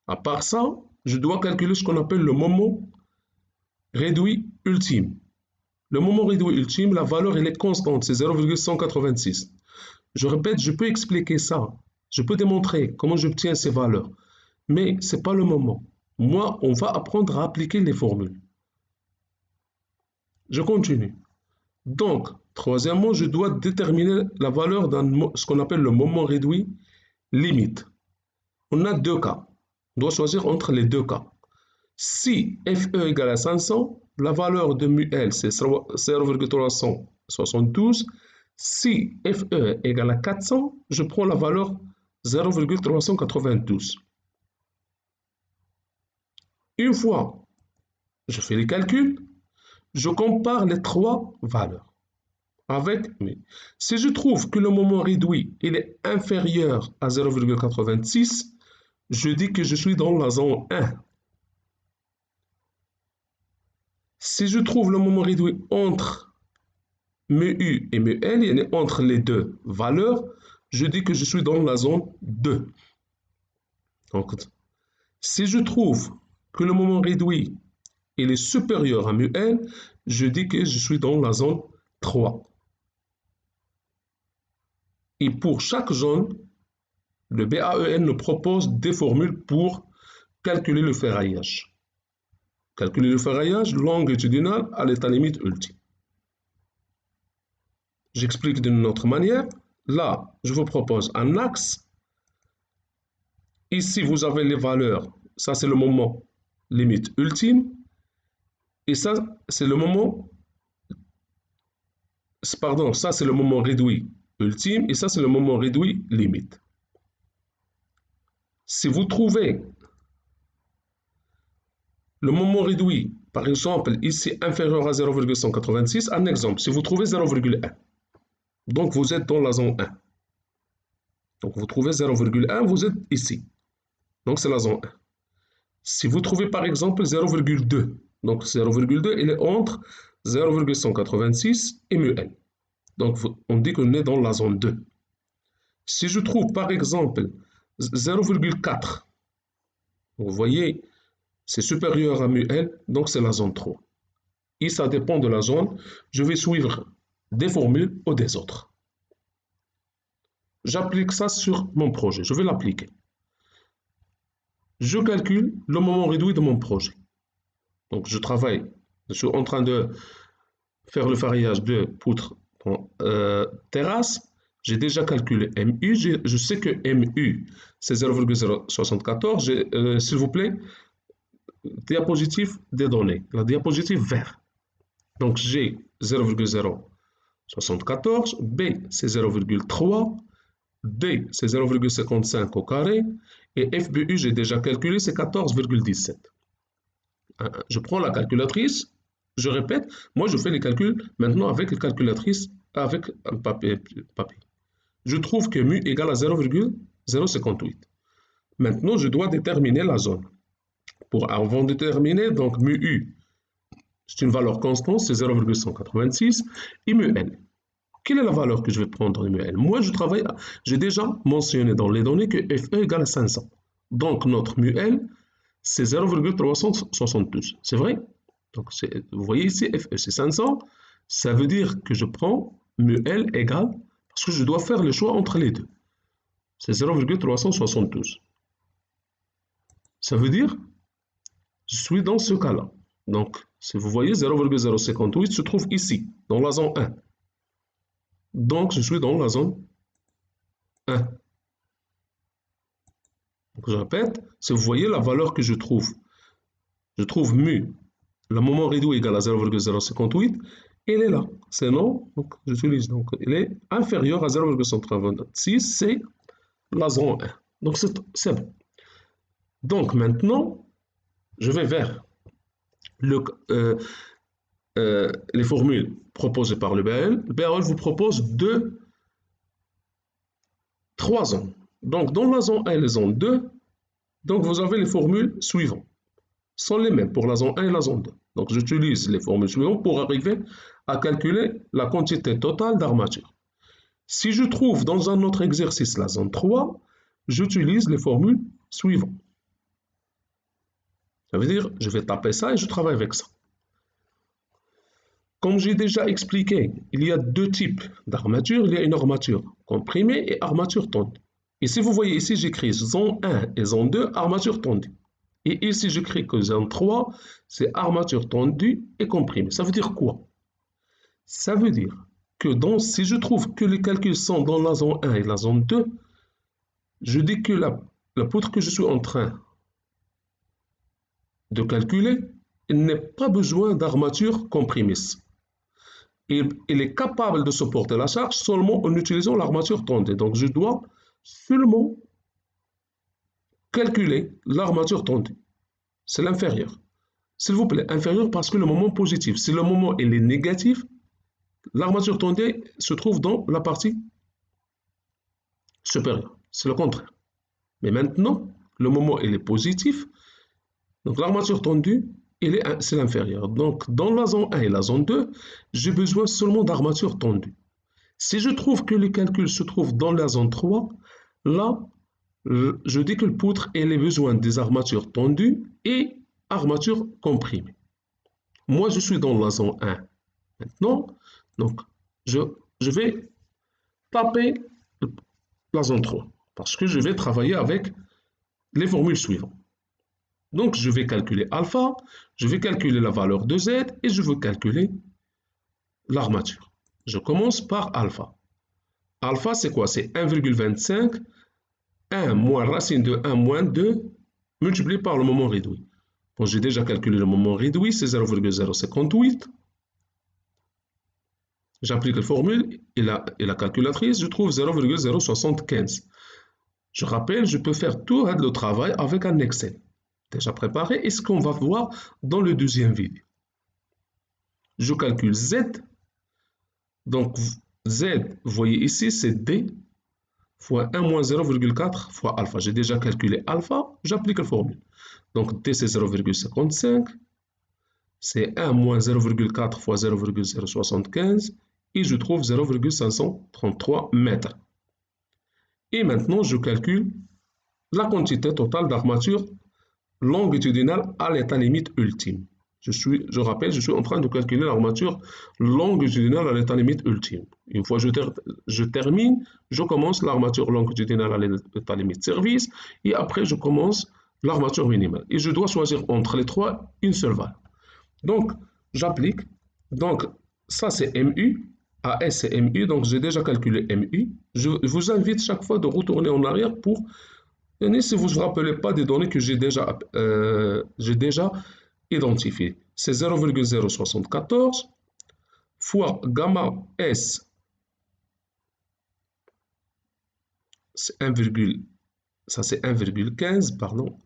À part ça, je dois calculer ce qu'on appelle le moment réduit ultime. Le moment réduit ultime, la valeur elle est constante, c'est 0,186. Je répète, je peux expliquer ça. Je peux démontrer comment j'obtiens ces valeurs. Mais ce n'est pas le moment. Moi, on va apprendre à appliquer les formules. Je continue. Donc, troisièmement, je dois déterminer la valeur de ce qu'on appelle le moment réduit limite. On a deux cas. On doit choisir entre les deux cas. Si FE égale à 500, la valeur de μL c'est 0,372. Si FE égale à 400, je prends la valeur 0,392. Une fois je fais les calculs, je compare les trois valeurs. Si je trouve que le moment réduit il est inférieur à 0,86, je dis que je suis dans la zone 1. Si je trouve le moment réduit entre μu et μl, entre les deux valeurs, je dis que je suis dans la zone 2. Donc, si je trouve que le moment réduit il est supérieur à μl, je dis que je suis dans la zone 3. Et pour chaque zone, le BAEN nous propose des formules pour calculer le ferraillage. Calculer le ferraillage longitudinal à l'état limite ultime. J'explique d'une autre manière. Là, je vous propose un axe. Ici, vous avez les valeurs. Ça, c'est le moment limite ultime. Et ça, c'est le moment... Pardon, ça, c'est le moment réduit ultime. Et ça, c'est le moment réduit limite. Si vous trouvez le moment réduit, par exemple, ici, inférieur à 0,186, un exemple, si vous trouvez 0,1, donc vous êtes dans la zone 1. Donc vous trouvez 0,1, vous êtes ici. Donc c'est la zone 1. Si vous trouvez par exemple 0,2, donc 0,2, il est entre 0,186 et μn. Donc on dit qu'on est dans la zone 2. Si je trouve par exemple 0,4, vous voyez, c'est supérieur à μn, donc c'est la zone 3. Et ça dépend de la zone, je vais suivre des formules ou des autres. J'applique ça sur mon projet, je vais l'appliquer. Je calcule le moment réduit de mon projet. Donc je travaille, je suis en train de faire le farillage de poutres en terrasse. J'ai déjà calculé MU, je sais que MU c'est 0,074. S'il vous plaît, diapositive des données, la diapositive vert. Donc j'ai 0,074, B c'est 0,3, D c'est 0,55 au carré, et FBU j'ai déjà calculé, c'est 14,17. Je prends la calculatrice, je répète, moi je fais les calculs maintenant avec la calculatrice, avec un papier. Je trouve que mu égale à 0,058. Maintenant je dois déterminer la zone. Avant de déterminer, donc mu C'est une valeur constante, c'est 0,186. Et mu L. Quelle est la valeur que je vais prendre mu L? Moi, j'ai déjà mentionné dans les données que FE égale à 500. Donc, notre mu L, c'est 0,372. C'est vrai? Donc, vous voyez ici, FE, c'est 500. Ça veut dire que je prends mu L égale, parce que je dois faire le choix entre les deux. C'est 0,372. Ça veut dire, je suis dans ce cas-là. Donc, si vous voyez, 0,058 se trouve ici, dans la zone 1. Donc, je suis dans la zone 1. Donc, je répète, si vous voyez la valeur que je trouve mu, le moment réduit égale à 0,058, elle est là. Sinon, donc, j'utilise. Donc, elle est inférieure à 0,186, c'est la zone 1. Donc, c'est bon. Donc, maintenant, je vais vers les formules proposées par le BAL. Le BAL vous propose trois zones. Donc, dans la zone 1 et la zone 2, donc vous avez les formules suivantes. Sont les mêmes pour la zone 1 et la zone 2. Donc, j'utilise les formules suivantes pour arriver à calculer la quantité totale d'armature. Si je trouve dans un autre exercice la zone 3, j'utilise les formules suivantes. Ça veut dire, je vais taper ça et je travaille avec ça. Comme j'ai déjà expliqué, il y a deux types d'armature. Il y a une armature comprimée et armature tendue. Et si vous voyez ici, j'écris zone 1 et zone 2, armature tendue. Et ici, j'écris que zone 3, c'est armature tendue et comprimée. Ça veut dire quoi? Ça veut dire que si je trouve que les calculs sont dans la zone 1 et la zone 2, je dis que la poutre que je suis en train de calculer, il n'a pas besoin d'armature comprimée. Il est capable de supporter la charge seulement en utilisant l'armature tendue. Donc, je dois seulement calculer l'armature tendue. C'est l'inférieur. S'il vous plaît, inférieur parce que le moment positif. Si le moment il est négatif, l'armature tendue se trouve dans la partie supérieure. C'est le contraire. Mais maintenant, le moment il est positif, donc l'armature tendue, c'est l'inférieur. Donc, dans la zone 1 et la zone 2, j'ai besoin seulement d'armature tendue. Si je trouve que le calcul se trouve dans la zone 3, là, je dis que le poutre a besoin des armatures tendues et armatures comprimées. Moi, je suis dans la zone 1. Maintenant, donc, je vais taper la zone 3 parce que je vais travailler avec les formules suivantes. Donc, je vais calculer alpha, je vais calculer la valeur de Z et je veux calculer l'armature. Je commence par alpha. Alpha, c'est quoi? C'est 1,25, 1 moins racine de 1 moins 2 multiplié par le moment réduit. Bon, j'ai déjà calculé le moment réduit, c'est 0,058. J'applique la formule et la calculatrice, je trouve 0,075. Je rappelle, je peux faire tout le travail avec un Excel déjà préparé et ce qu'on va voir dans le deuxième vidéo. Je calcule Z. Donc, Z, vous voyez ici, c'est D fois 1 moins 0,4 fois alpha. J'ai déjà calculé alpha, j'applique la formule. Donc, D, c'est 0,55. C'est 1 moins 0,4 fois 0,075. Et je trouve 0,533 mètres. Et maintenant, je calcule la quantité totale d'armature longitudinale à l'état limite ultime. Je rappelle, je suis en train de calculer l'armature longitudinale à l'état limite ultime. Une fois que je termine, je commence l'armature longitudinale à l'état limite service et après je commence l'armature minimale. Et je dois choisir entre les trois une seule valeur. Donc, j'applique. Donc, ça c'est MU. AS c'est MU. Donc, j'ai déjà calculé MU. Je vous invite chaque fois de retourner en arrière pour, si vous ne vous rappelez pas des données que j'ai déjà identifiées. C'est 0,074 fois gamma S, c'est 1, ça c'est 1,15, pardon,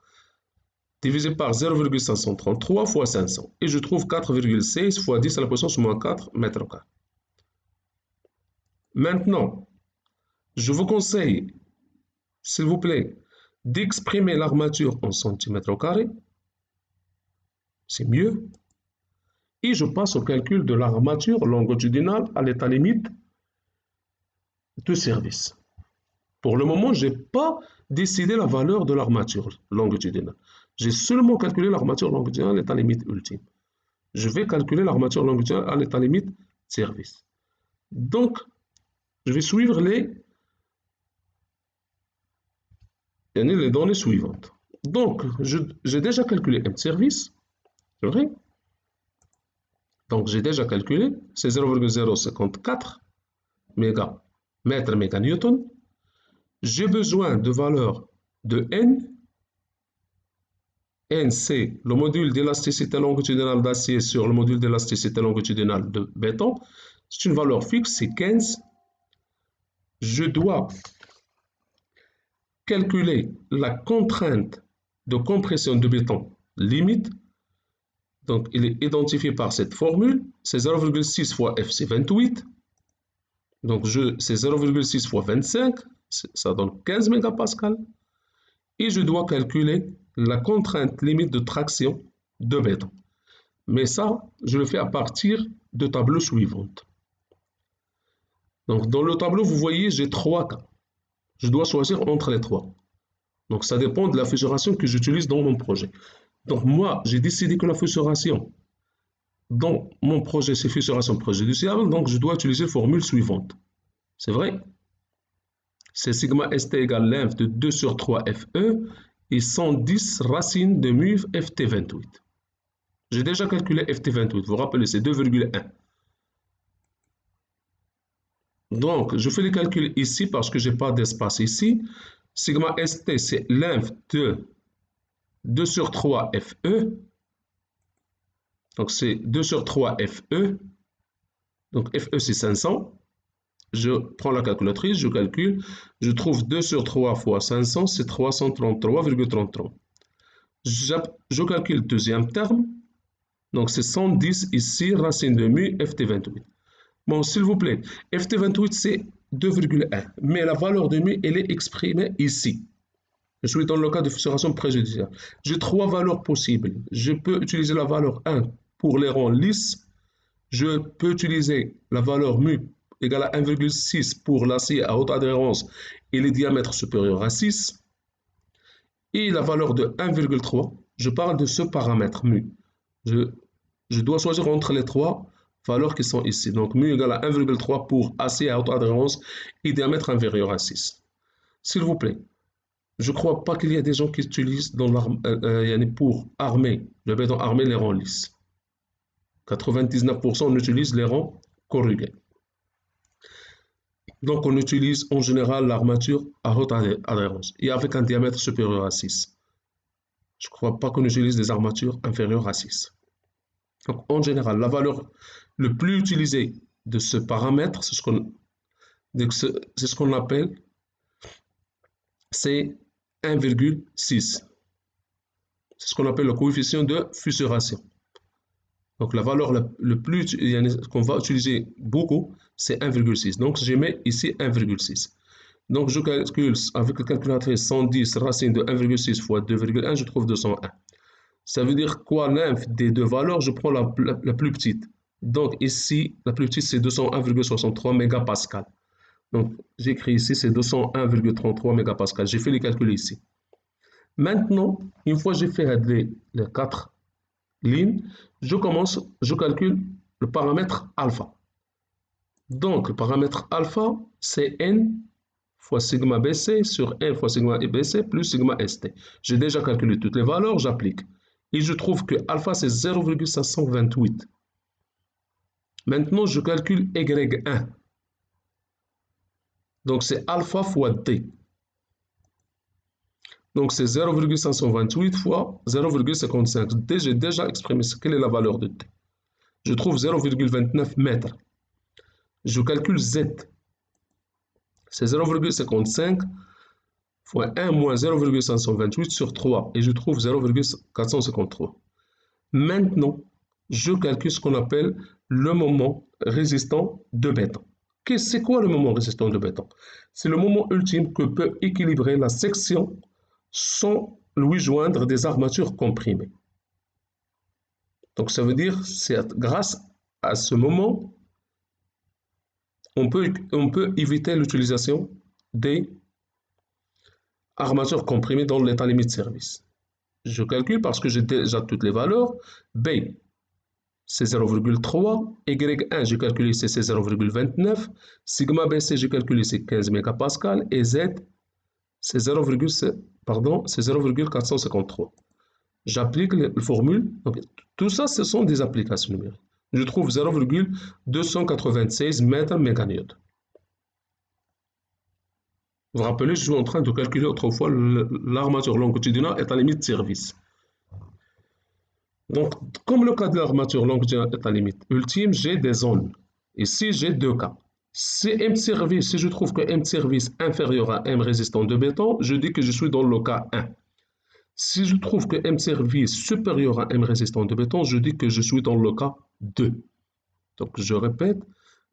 divisé par 0,533 fois 500. Et je trouve 4,16 fois 10 à la puissance moins 4 mètres carrés. Maintenant, je vous conseille, s'il vous plaît, d'exprimer l'armature en centimètres carrés. C'est mieux. et je passe au calcul de l'armature longitudinale à l'état limite de service. Pour le moment, je n'ai pas décidé la valeur de l'armature longitudinale. J'ai seulement calculé l'armature longitudinale à l'état limite ultime. Je vais calculer l'armature longitudinale à l'état limite de service. Donc, je vais suivre les données suivantes. Donc, j'ai déjà calculé M service, c'est vrai. Donc, j'ai déjà calculé, c'est 0,054 mètres méganewton. J'ai besoin de valeur de N. N, c'est le module d'élasticité longitudinale d'acier sur le module d'élasticité longitudinale de béton. C'est une valeur fixe, c'est 15. Je dois calculer la contrainte de compression de béton limite. Donc, il est identifié par cette formule. C'est 0,6 fois F, c'est 28. Donc, c'est 0,6 fois 25. Ça donne 15 mégapascales. Et je dois calculer la contrainte limite de traction de béton. Mais ça, je le fais à partir de tableaux suivants. Donc, dans le tableau, vous voyez, j'ai 3 cas. Je dois choisir entre les 3. Donc, ça dépend de la fissuration que j'utilise dans mon projet. Donc, moi, j'ai décidé que la fissuration dans mon projet, c'est fissuration préjudiciable. Donc, je dois utiliser la formule suivante. C'est vrai? C'est sigma st égale l'inf de 2 sur 3 FE et 110 racine de mu FT28. J'ai déjà calculé FT28. Vous vous rappelez, c'est 2,1. Donc, je fais les calculs ici parce que je n'ai pas d'espace ici. Sigma st, c'est l'inf de 2 sur 3 FE. Donc, c'est 2 sur 3 FE. Donc, FE, c'est 500. Je prends la calculatrice, je calcule. Je trouve 2 sur 3 fois 500, c'est 333,33. Je calcule le deuxième terme. Donc, c'est 110 ici, racine de mu, FT28. Bon, s'il vous plaît, FT28, c'est 2,1. Mais la valeur de mu, elle est exprimée ici. Je suis dans le cas de fissuration préjudiciable. J'ai 3 valeurs possibles. Je peux utiliser la valeur 1 pour les ronds lisses. Je peux utiliser la valeur mu égale à 1,6 pour l'acier à haute adhérence et les diamètres supérieurs à 6. Et la valeur de 1,3, je parle de ce paramètre mu. Je dois choisir entre les 3 valeurs qui sont ici. Donc, mu égale à 1,3 pour acier à haute adhérence et diamètre inférieur à 6. S'il vous plaît, je ne crois pas qu'il y ait des gens qui utilisent pour armer, le béton armé, les rangs lisses. 99% on utilise les rangs corrugés. Donc, on utilise en général l'armature à haute adhérence et avec un diamètre supérieur à 6. Je ne crois pas qu'on utilise des armatures inférieures à 6. Donc, en général, la valeur le plus utilisée de ce paramètre, c'est ce qu'on appelle, c'est 1,6. C'est ce qu'on appelle le coefficient de fissuration. Donc, la valeur le plus qu'on va utiliser beaucoup, c'est 1,6. Donc, je mets ici 1,6. Donc, je calcule avec la calculatrice 110 racine de 1,6 fois 2,1, je trouve 201. Ça veut dire quoi? L'inf des deux valeurs, je prends la plus petite. Donc, ici, la plus petite, c'est 201,63 mégapascal. Donc, j'écris ici, c'est 201,33 mégapascal. J'ai fait les calculs ici. Maintenant, une fois que j'ai fait les 4 lignes, je calcule le paramètre alpha. Donc, le paramètre alpha, c'est n fois sigma BC sur n fois sigma BC plus sigma ST. J'ai déjà calculé toutes les valeurs, j'applique. Et je trouve que alpha, c'est 0,528. Maintenant, je calcule Y1. Donc, c'est alpha fois D. Donc, c'est 0,528 fois 0,55. D, j'ai déjà exprimé quelle est la valeur de D. Je trouve 0,29 mètres. Je calcule Z. C'est 0,55 fois 1 moins 0,528 sur 3. Et je trouve 0,453. Maintenant, je calcule ce qu'on appelle le moment résistant de béton. C'est quoi le moment résistant de béton? C'est le moment ultime que peut équilibrer la section sans lui joindre des armatures comprimées. Donc ça veut dire, c'est grâce à ce moment, on peut éviter l'utilisation des armatures comprimées dans l'état limite de service. Je calcule parce que j'ai déjà toutes les valeurs. B, c'est 0,3. Y1, j'ai calculé ici, c'est 0,29. Sigma BC, j'ai calculé c'est 15 mégapascales. Et Z, c'est 0,453. J'applique la formule. Donc, tout ça, ce sont des applications numériques. Je trouve 0,296 mètres méganewtons. Vous vous rappelez, je suis en train de calculer autrefois l'armature longitudinale est à limite de service. Donc, comme le cas de l'armature longitudinale est à limite ultime, j'ai des zones. Ici, j'ai deux cas. Si M service, si je trouve que M service inférieur à M résistant de béton, je dis que je suis dans le cas 1. Si je trouve que M service supérieur à M résistant de béton, je dis que je suis dans le cas 2. Donc, je répète,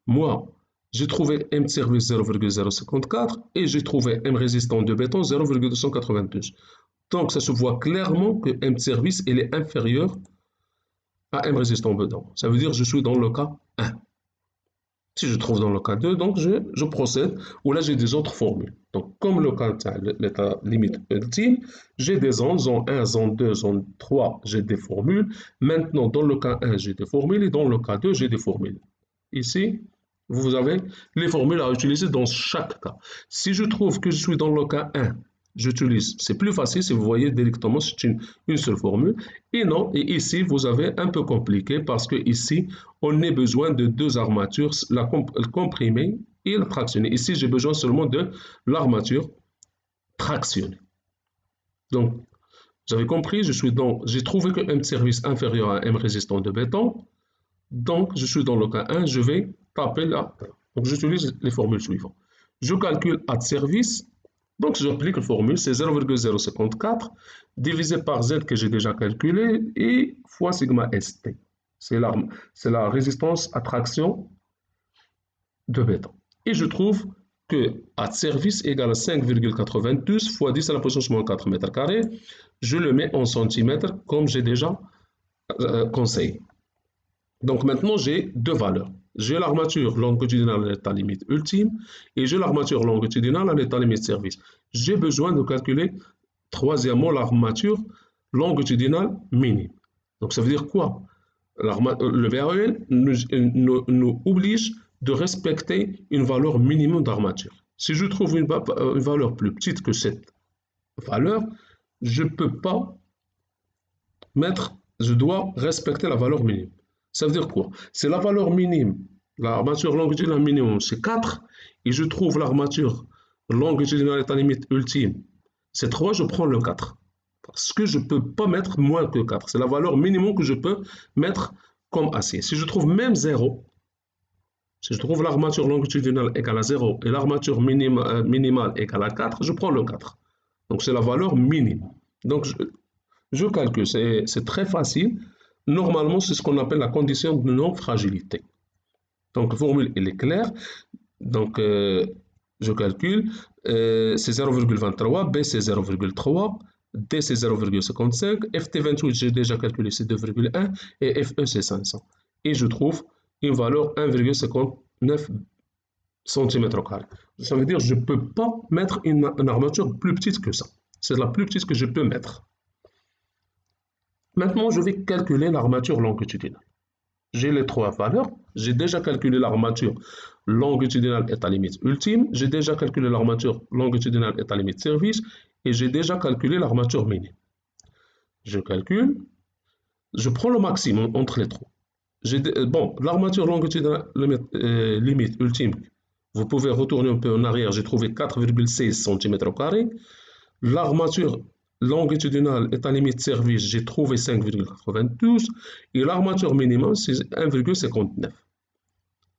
moi, j'ai trouvé M service 0,054 et j'ai trouvé M résistant de béton 0,292. Donc, ça se voit clairement que M service il est inférieur à M résistant de béton. Ça veut dire que je suis dans le cas 1. Si je trouve dans le cas 2, donc je procède, ou là j'ai des autres formules. Donc, comme le cas de l'état limite ultime, j'ai des zones, zone 1, zone 2, zone 3, j'ai des formules. Maintenant, dans le cas 1, j'ai des formules, et dans le cas 2, j'ai des formules. Ici, vous avez les formules à utiliser dans chaque cas. Si je trouve que je suis dans le cas 1, j'utilise, c'est plus facile si vous voyez directement, c'est une seule formule. Et non, et ici, vous avez un peu compliqué parce que ici, on a besoin de deux armatures, la comprimée et la tractionnée. Ici, j'ai besoin seulement de l'armature tractionnée. Donc, vous avez compris, j'ai trouvé que M service inférieur à M résistant de béton. Donc, je suis dans le cas 1, je vais taper là. Donc, j'utilise les formules suivantes. Je calcule A de service. Donc, j'applique la formule, c'est 0,054 divisé par Z que j'ai déjà calculé et fois sigma ST. C'est la résistance à traction de béton. Et je trouve que A de service égale à 5,92 fois 10 à la puissance moins 4 mètres carrés. Je le mets en centimètres comme j'ai déjà conseillé. Donc maintenant, j'ai deux valeurs. J'ai l'armature longitudinale à l'état limite ultime et j'ai l'armature longitudinale à l'état limite service. J'ai besoin de calculer, troisièmement, l'armature longitudinale minime. Donc ça veut dire quoi? Le VAEL nous oblige de respecter une valeur minimum d'armature. Si je trouve une valeur plus petite que cette valeur, je ne peux pas je dois respecter la valeur minimum. Ça veut dire quoi? C'est la valeur minime, l'armature longitudinale minimum, c'est 4, et je trouve l'armature longitudinale état limite ultime, c'est 3, je prends le 4. Parce que je ne peux pas mettre moins que 4. C'est la valeur minimum que je peux mettre comme acier. Si je trouve même 0, si je trouve l'armature longitudinale égale à 0 et l'armature minimale égale à 4, je prends le 4. Donc c'est la valeur minime. Donc je calcule, c'est très facile. Normalement, c'est ce qu'on appelle la condition de non-fragilité. Donc, la formule, elle est claire. Donc, je calcule. C'est 0,23, B, c'est 0,3, D, c'est 0,55, FT28, j'ai déjà calculé, c'est 2,1, et FE, c'est 500. Et je trouve une valeur 1,59 cm². Ça veut dire que je ne peux pas mettre une armature plus petite que ça. C'est la plus petite que je peux mettre. Maintenant, je vais calculer l'armature longitudinale. J'ai les trois valeurs. J'ai déjà calculé l'armature longitudinale état limite ultime. J'ai déjà calculé l'armature longitudinale état limite service. Et j'ai déjà calculé l'armature minime. Je calcule. Je prends le maximum entre les trois. Bon, l'armature longitudinale limite ultime, vous pouvez retourner un peu en arrière. J'ai trouvé 4,16 cm². L'armature longitudinale état limite service, j'ai trouvé 5,92 et l'armature minimum, c'est 1,59.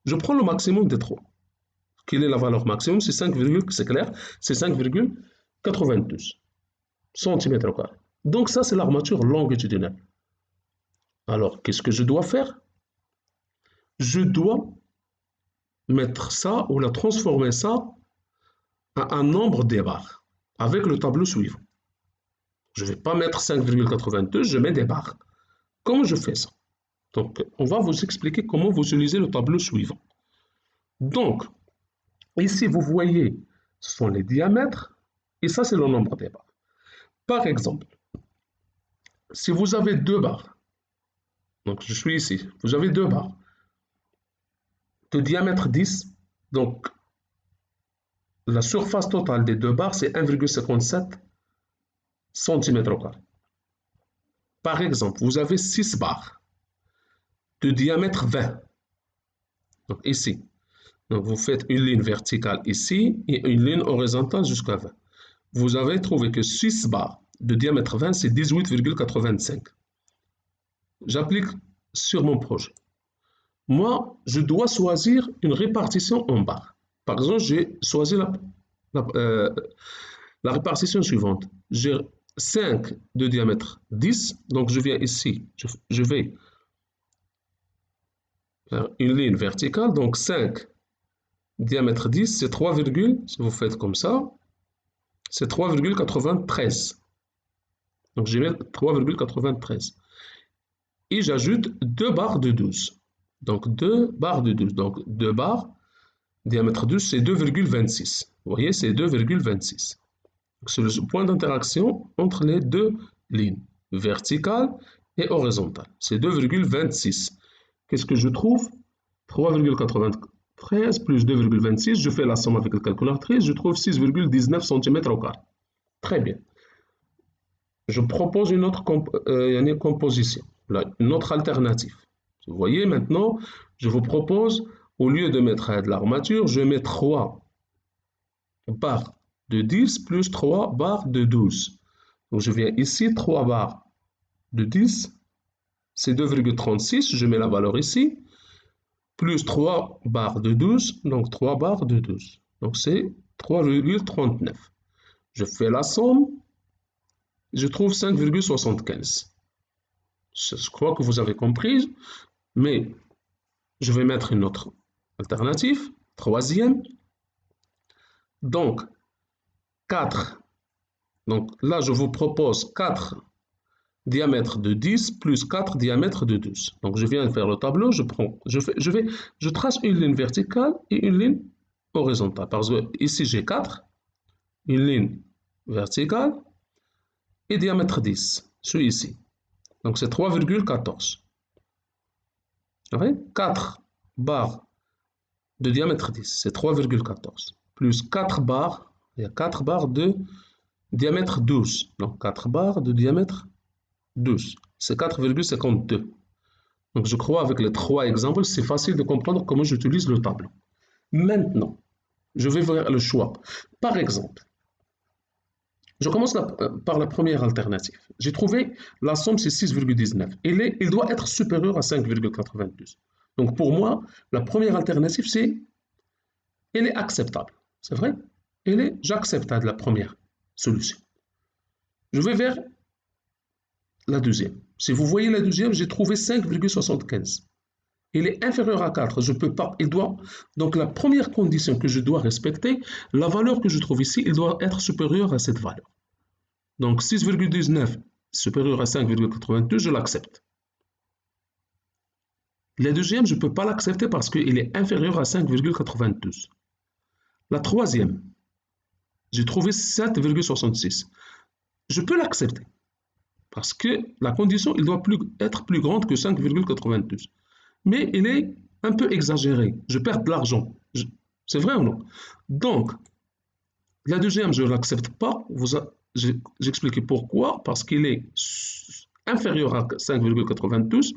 Je prends le maximum des trois. Quelle est la valeur maximum? C'est 5, c'est clair, c'est 5,92 cm². Donc ça, c'est l'armature longitudinale. Alors, qu'est-ce que je dois faire? Je dois mettre ça ou la transformer ça à un nombre des barres avec le tableau suivant. Je ne vais pas mettre 5,82, je mets des barres. Comment je fais ça? Donc, on va vous expliquer comment vous utilisez le tableau suivant. Donc, ici, vous voyez, ce sont les diamètres, et ça, c'est le nombre des barres. Par exemple, si vous avez deux barres, donc je suis ici, vous avez deux barres de diamètre 10, donc la surface totale des deux barres, c'est 1,57 cm². Par exemple, vous avez 6 barres de diamètre 20, donc ici. Donc vous faites une ligne verticale ici et une ligne horizontale jusqu'à 20. Vous avez trouvé que 6 barres de diamètre 20, c'est 18,85. J'applique sur mon projet. Moi, je dois choisir une répartition en barres. Par exemple, j'ai choisi la répartition suivante. J'ai 5 de diamètre 10, donc je viens ici, je vais faire une ligne verticale, donc 5 diamètre 10, c'est 3, si vous faites comme ça, c'est 3,93. Donc j'ai mis 3,93. Et j'ajoute 2 barres de 12. Donc 2 barres de 12. Donc 2 barres, diamètre 12, c'est 2,26. Vous voyez, c'est 2,26. C'est le point d'interaction entre les deux lignes, verticale et horizontale. C'est 2,26. Qu'est-ce que je trouve? 3,93 plus 2,26. Je fais la somme avec la calculatrice. Je trouve 6,19 cm². Très bien. Je propose une autre composition, une autre alternative. Vous voyez maintenant, je vous propose, au lieu de mettre de l'armature, je mets 3 barres de 10 plus 3 barres de 12. Donc je viens ici, 3 barres de 10, c'est 2,36, je mets la valeur ici, plus 3 barres de 12, donc 3 barres de 12. Donc c'est 3,39. Je fais la somme, je trouve 5,75. Je crois que vous avez compris, mais je vais mettre une autre alternative, troisième. Donc, 4. Donc là, je vous propose 4 diamètres de 10 plus 4 diamètres de 12. Donc je viens de faire le tableau, je trace une ligne verticale et une ligne horizontale. Parce que ici j'ai 4, une ligne verticale et diamètre 10, celui-ci. Donc c'est 3,14. 4 barres de diamètre 10, c'est 3,14. Plus 4 barres, il y a 4 barres de diamètre 12. Donc 4 barres de diamètre 12, c'est 4,52. Donc je crois avec les 3 exemples, c'est facile de comprendre comment j'utilise le tableau. Maintenant, je vais vers le choix. Par exemple, je commence par la première alternative. J'ai trouvé la somme, c'est 6,19. Il doit être supérieur à 5,92. Donc pour moi, la première alternative, elle est acceptable. C'est vrai? J'accepte la première solution. Je vais vers la deuxième. Si vous voyez la deuxième, j'ai trouvé 5,75. Il est inférieur à 4. Je peux pas. Donc la première condition que je dois respecter, la valeur que je trouve ici, il doit être supérieure à cette valeur. Donc 6,19 supérieur à 5,82, je l'accepte. La deuxième, je ne peux pas l'accepter parce qu'il est inférieur à 5,92. La troisième, j'ai trouvé 7,66. Je peux l'accepter parce que la condition, il doit être plus grande que 5,92. Mais il est un peu exagéré. Je perds de l'argent. C'est vrai ou non? Donc, la deuxième, je ne l'accepte pas. J'explique pourquoi. Parce qu'il est inférieur à 5,92.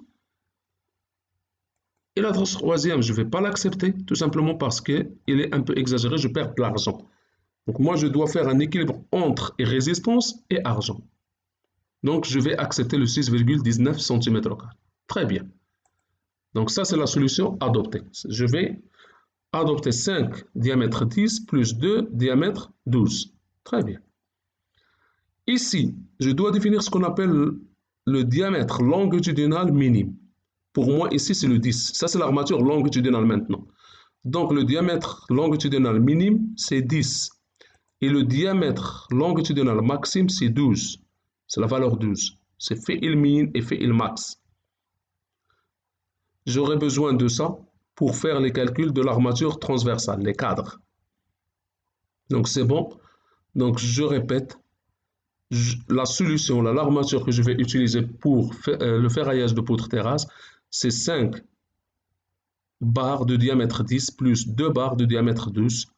Et la troisième, je ne vais pas l'accepter, tout simplement parce qu'il est un peu exagéré, je perds de l'argent. Donc moi, je dois faire un équilibre entre résistance et argent. Donc je vais accepter le 6,19 cm². Très bien. Donc ça, c'est la solution adoptée. Je vais adopter 5 diamètre 10 plus 2 diamètre 12. Très bien. Ici, je dois définir ce qu'on appelle le diamètre longitudinal minime. Pour moi, ici, c'est le 10. Ça, c'est l'armature longitudinale maintenant. Donc, le diamètre longitudinal minime, c'est 10. Et le diamètre longitudinal maxime, c'est 12. C'est la valeur 12. C'est fait il min et fait il max. j'aurai besoin de ça pour faire les calculs de l'armature transversale, les cadres. Donc c'est bon. Donc je répète, la solution, l'armature que je vais utiliser pour le ferraillage de poutre terrasse, c'est 5 barres de diamètre 10 plus 2 barres de diamètre 12.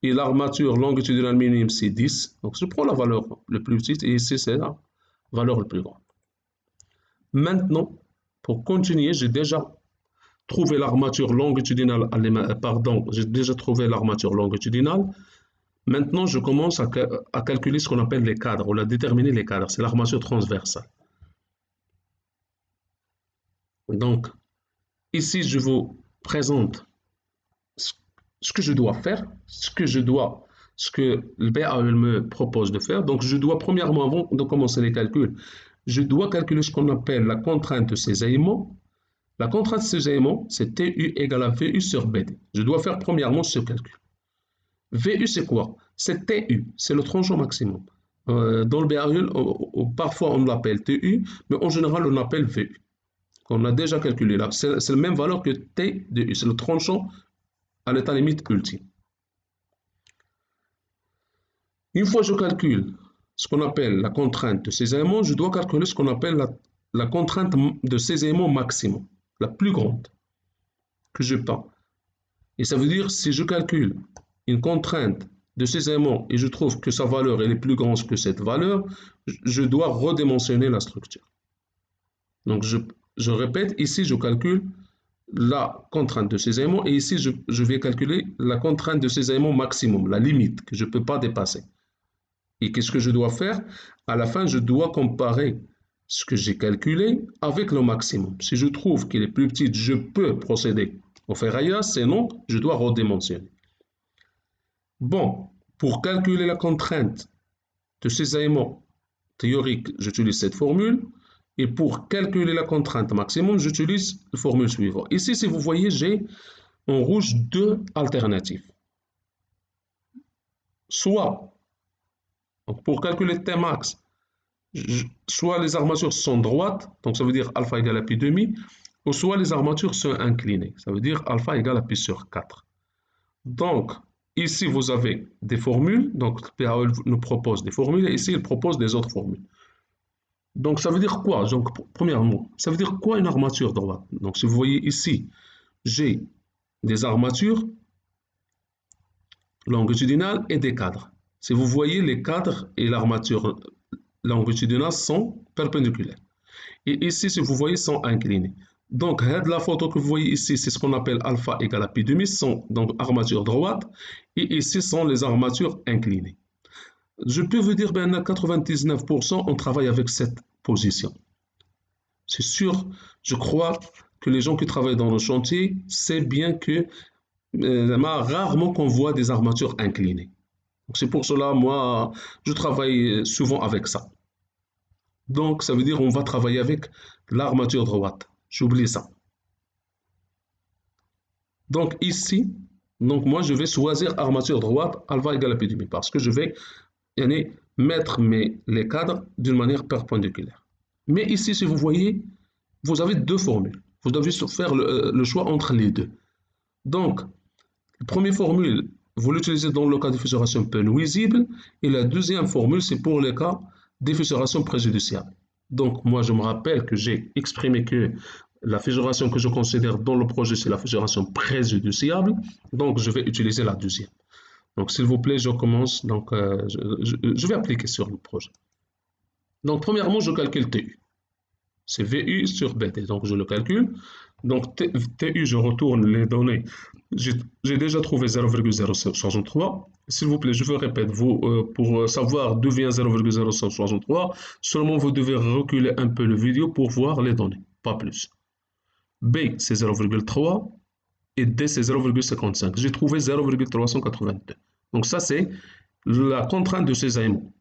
Et l'armature longitudinale minimum, c'est 10. Donc je prends la valeur la plus petite et ici, c'est la valeur la plus grande. Maintenant, pour continuer, j'ai déjà trouvé l'armature longitudinale, pardon, j'ai déjà trouvé l'armature longitudinale. Maintenant, je commence à calculer ce qu'on appelle les cadres, ou à déterminer les cadres. C'est l'armature transversale. Donc, ici, je vous présente ce que je dois faire, ce que le BAE me propose de faire. Donc, je dois, premièrement, avant de commencer les calculs, je dois calculer ce qu'on appelle la contrainte de cisaillement. La contrainte de cisaillement, c'est TU égale à VU sur BD. Je dois faire premièrement ce calcul. VU, c'est quoi? C'est TU, c'est le tranchant maximum. Dans le BAE, parfois on l'appelle TU, mais en général on l'appelle VU. On a déjà calculé là. C'est la même valeur que T de U, c'est le tranchant à l'état limite ultime. Une fois que je calcule ce qu'on appelle la contrainte de cisaillement, je dois calculer ce qu'on appelle la contrainte de cisaillement maximum, la plus grande que je pas. Et ça veut dire si je calcule une contrainte de cisaillement et je trouve que sa valeur est plus grande que cette valeur, je dois redimensionner la structure. Donc je répète, ici je calcule la contrainte de cisaillement et ici je vais calculer la contrainte de cisaillement maximum, la limite que je ne peux pas dépasser. Et qu'est-ce que je dois faire? À la fin, je dois comparer ce que j'ai calculé avec le maximum. Si je trouve qu'il est plus petit, je peux procéder au ferraillage, sinon je dois redimensionner. Bon, pour calculer la contrainte de cisaillement théorique, j'utilise cette formule. Et pour calculer la contrainte maximum, j'utilise la formule suivante. Ici, si vous voyez, j'ai en rouge deux alternatives. Soit, pour calculer Tmax, soit les armatures sont droites, donc ça veut dire alpha égale à pi demi, ou soit les armatures sont inclinées, ça veut dire alpha égale à pi sur 4. Donc, ici, vous avez des formules, donc le PAE nous propose des formules, et ici, il propose des autres formules. Donc, ça veut dire quoi? Donc, premièrement, ça veut dire quoi une armature droite? Donc, si vous voyez ici, j'ai des armatures longitudinales et des cadres. Si vous voyez, les cadres et l'armature longitudinale sont perpendiculaires. Et ici, si vous voyez, sont inclinés. Donc, la photo que vous voyez ici, c'est ce qu'on appelle alpha égale à pi demi, sont donc armatures droites, et ici sont les armatures inclinées. Je peux vous dire, ben, à 99%, on travaille avec cette position. C'est sûr, je crois que les gens qui travaillent dans le chantier savent bien que rarement qu'on voit des armatures inclinées. C'est pour cela, moi, je travaille souvent avec ça. Donc, ça veut dire qu'on va travailler avec l'armature droite. J'oublie ça. Donc, ici, donc moi, je vais choisir armature droite, alpha égale à pi demi, parce que je vais mettre les cadres d'une manière perpendiculaire. Mais ici, si vous voyez, vous avez deux formules. Vous devez faire le choix entre les deux. Donc, la première formule, vous l'utilisez dans le cas de fissuration peu nuisible, et la deuxième formule, c'est pour les cas de fissuration préjudiciable. Donc, moi, je me rappelle que j'ai exprimé que la fissuration que je considère dans le projet, c'est la fissuration préjudiciable. Donc, je vais utiliser la deuxième. Donc, s'il vous plaît, je commence. Donc, je vais appliquer sur le projet. Donc, premièrement, je calcule TU. C'est VU sur BT. Donc, je le calcule. Donc, TU, je retourne les données. J'ai déjà trouvé 0,063. S'il vous plaît, je vous répète, pour savoir d'où vient 0,063, seulement vous devez reculer un peu la vidéo pour voir les données, pas plus. B, c'est 0,3 et D, c'est 0,55. J'ai trouvé 0,382. Donc, ça, c'est la contrainte de cisaillement.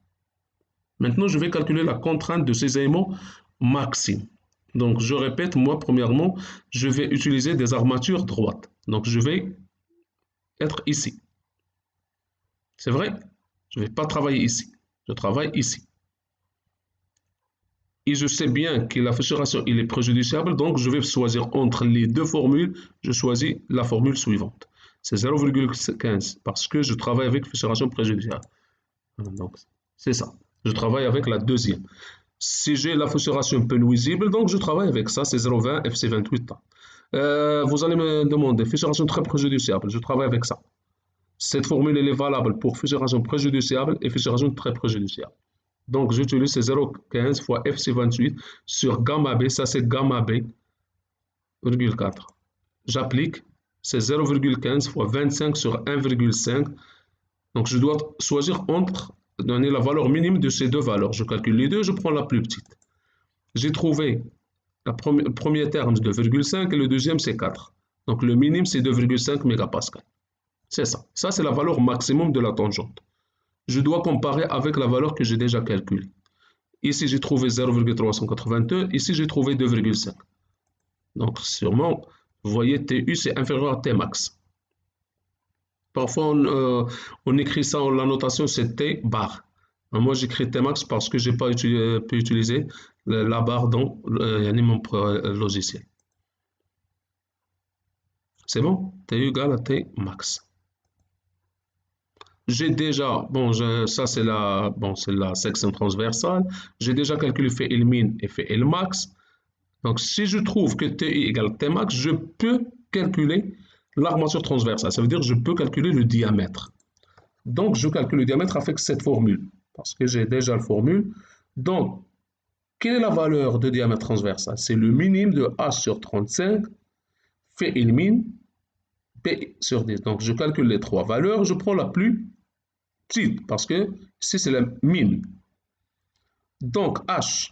Maintenant, je vais calculer la contrainte de cisaillement maxime. Donc, je répète, moi, premièrement, je vais utiliser des armatures droites. Donc, je vais être ici. C'est vrai, je ne vais pas travailler ici. Je travaille ici. et je sais bien que la fissuration il est préjudiciable, donc je vais choisir entre les deux formules, je choisis la formule suivante. C'est 0,15 parce que je travaille avec fissuration préjudiciable. Donc, c'est ça. Je travaille avec la deuxième. Si j'ai la fissuration peu nuisible, donc je travaille avec ça, c'est 0,20 FC28. Vous allez me demander, fissuration très préjudiciable, je travaille avec ça. Cette formule elle est valable pour fissuration préjudiciable et fissuration très préjudiciable. Donc j'utilise ces 0,15 fois FC28 sur gamma B, ça c'est gamma B, 4. J'applique, c'est 0,15 fois 25 sur 1,5. Donc je dois choisir entre donner la valeur minime de ces deux valeurs. Je calcule les deux, je prends la plus petite. J'ai trouvé le premier terme c'est 2,5 et le deuxième c'est 4. Donc le minimum c'est 2,5 mégapascal. C'est ça. Ça c'est la valeur maximum de la tangente. Je dois comparer avec la valeur que j'ai déjà calculée. Ici j'ai trouvé 0,382, ici j'ai trouvé 2,5. Donc sûrement, vous voyez TU c'est inférieur à Tmax. Parfois on écrit ça en la notation c'est T bar. Moi j'écris Tmax parce que je n'ai pas pu utiliser la barre dans mon logiciel. C'est bon? T égale à T max. J'ai déjà, bon, ça c'est la section transversale. J'ai déjà calculé fait L min et fait L max. Donc si je trouve que TI égale T max, je peux calculer l'armature transversale. Ça veut dire que je peux calculer le diamètre. Donc je calcule le diamètre avec cette formule, parce que j'ai déjà la formule. Donc, quelle est la valeur de diamètre transversal? C'est le minimum de H sur 35 fait L min P sur 10. Donc je calcule les trois valeurs, je prends la plus petite, parce que ici c'est la min. Donc H,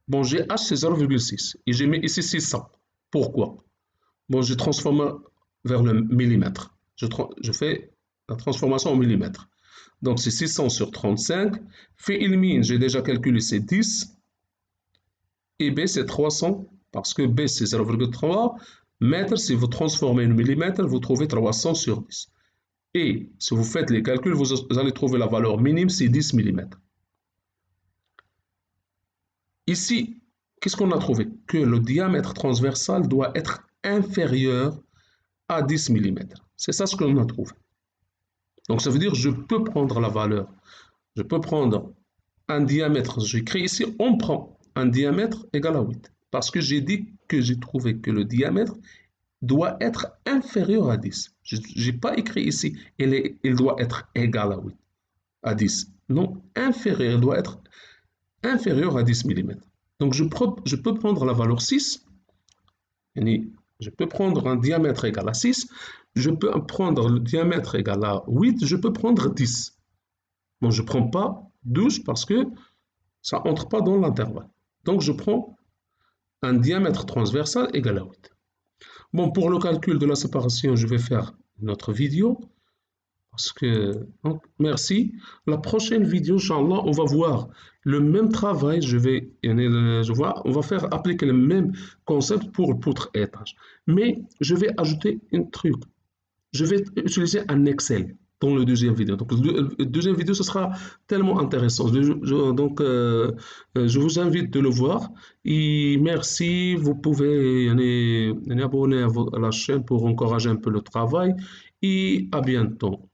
bon j'ai H c'est 0,6 et j'ai mis ici 600. Pourquoi? Bon, je transforme vers le millimètre. Je fais la transformation en millimètre. Donc c'est 600 sur 35. Fait min, j'ai déjà calculé, c'est 10. Et B, c'est 300, parce que B, c'est 0,3. Mètre, si vous transformez en millimètre, vous trouvez 300 sur 10. Et si vous faites les calculs, vous allez trouver la valeur minime, c'est 10 mm. Ici, qu'est-ce qu'on a trouvé? Que le diamètre transversal doit être inférieur à 10 mm. C'est ça ce que l'on a trouvé. Donc ça veut dire que je peux prendre la valeur. Je peux prendre un diamètre, j'écris ici, on prend un diamètre égal à 8. Parce que j'ai dit que j'ai trouvé que le diamètre doit être inférieur à 10. Je n'ai pas écrit ici, il doit être égal à 8, à 10. Non, inférieur, il doit être inférieur à 10 mm. Donc je peux prendre la valeur 6, je peux prendre un diamètre égal à 6, je peux prendre le diamètre égal à 8, je peux prendre 10. Bon, je ne prends pas 12 parce que ça n'entre pas dans l'intervalle. Donc je prends un diamètre transversal égal à 8. Bon, pour le calcul de la séparation, je vais faire une autre vidéo. Parce que, donc, merci. La prochaine vidéo, Inch'Allah, on va voir le même travail. On va faire appliquer le même concept pour le poutre étage. Mais je vais ajouter un truc. Je vais utiliser un Excel dans le deuxième vidéo. Donc, le deuxième vidéo, ce sera tellement intéressant. Donc, je vous invite de le voir. Et merci. Vous pouvez abonner à la chaîne pour encourager un peu le travail. Et à bientôt.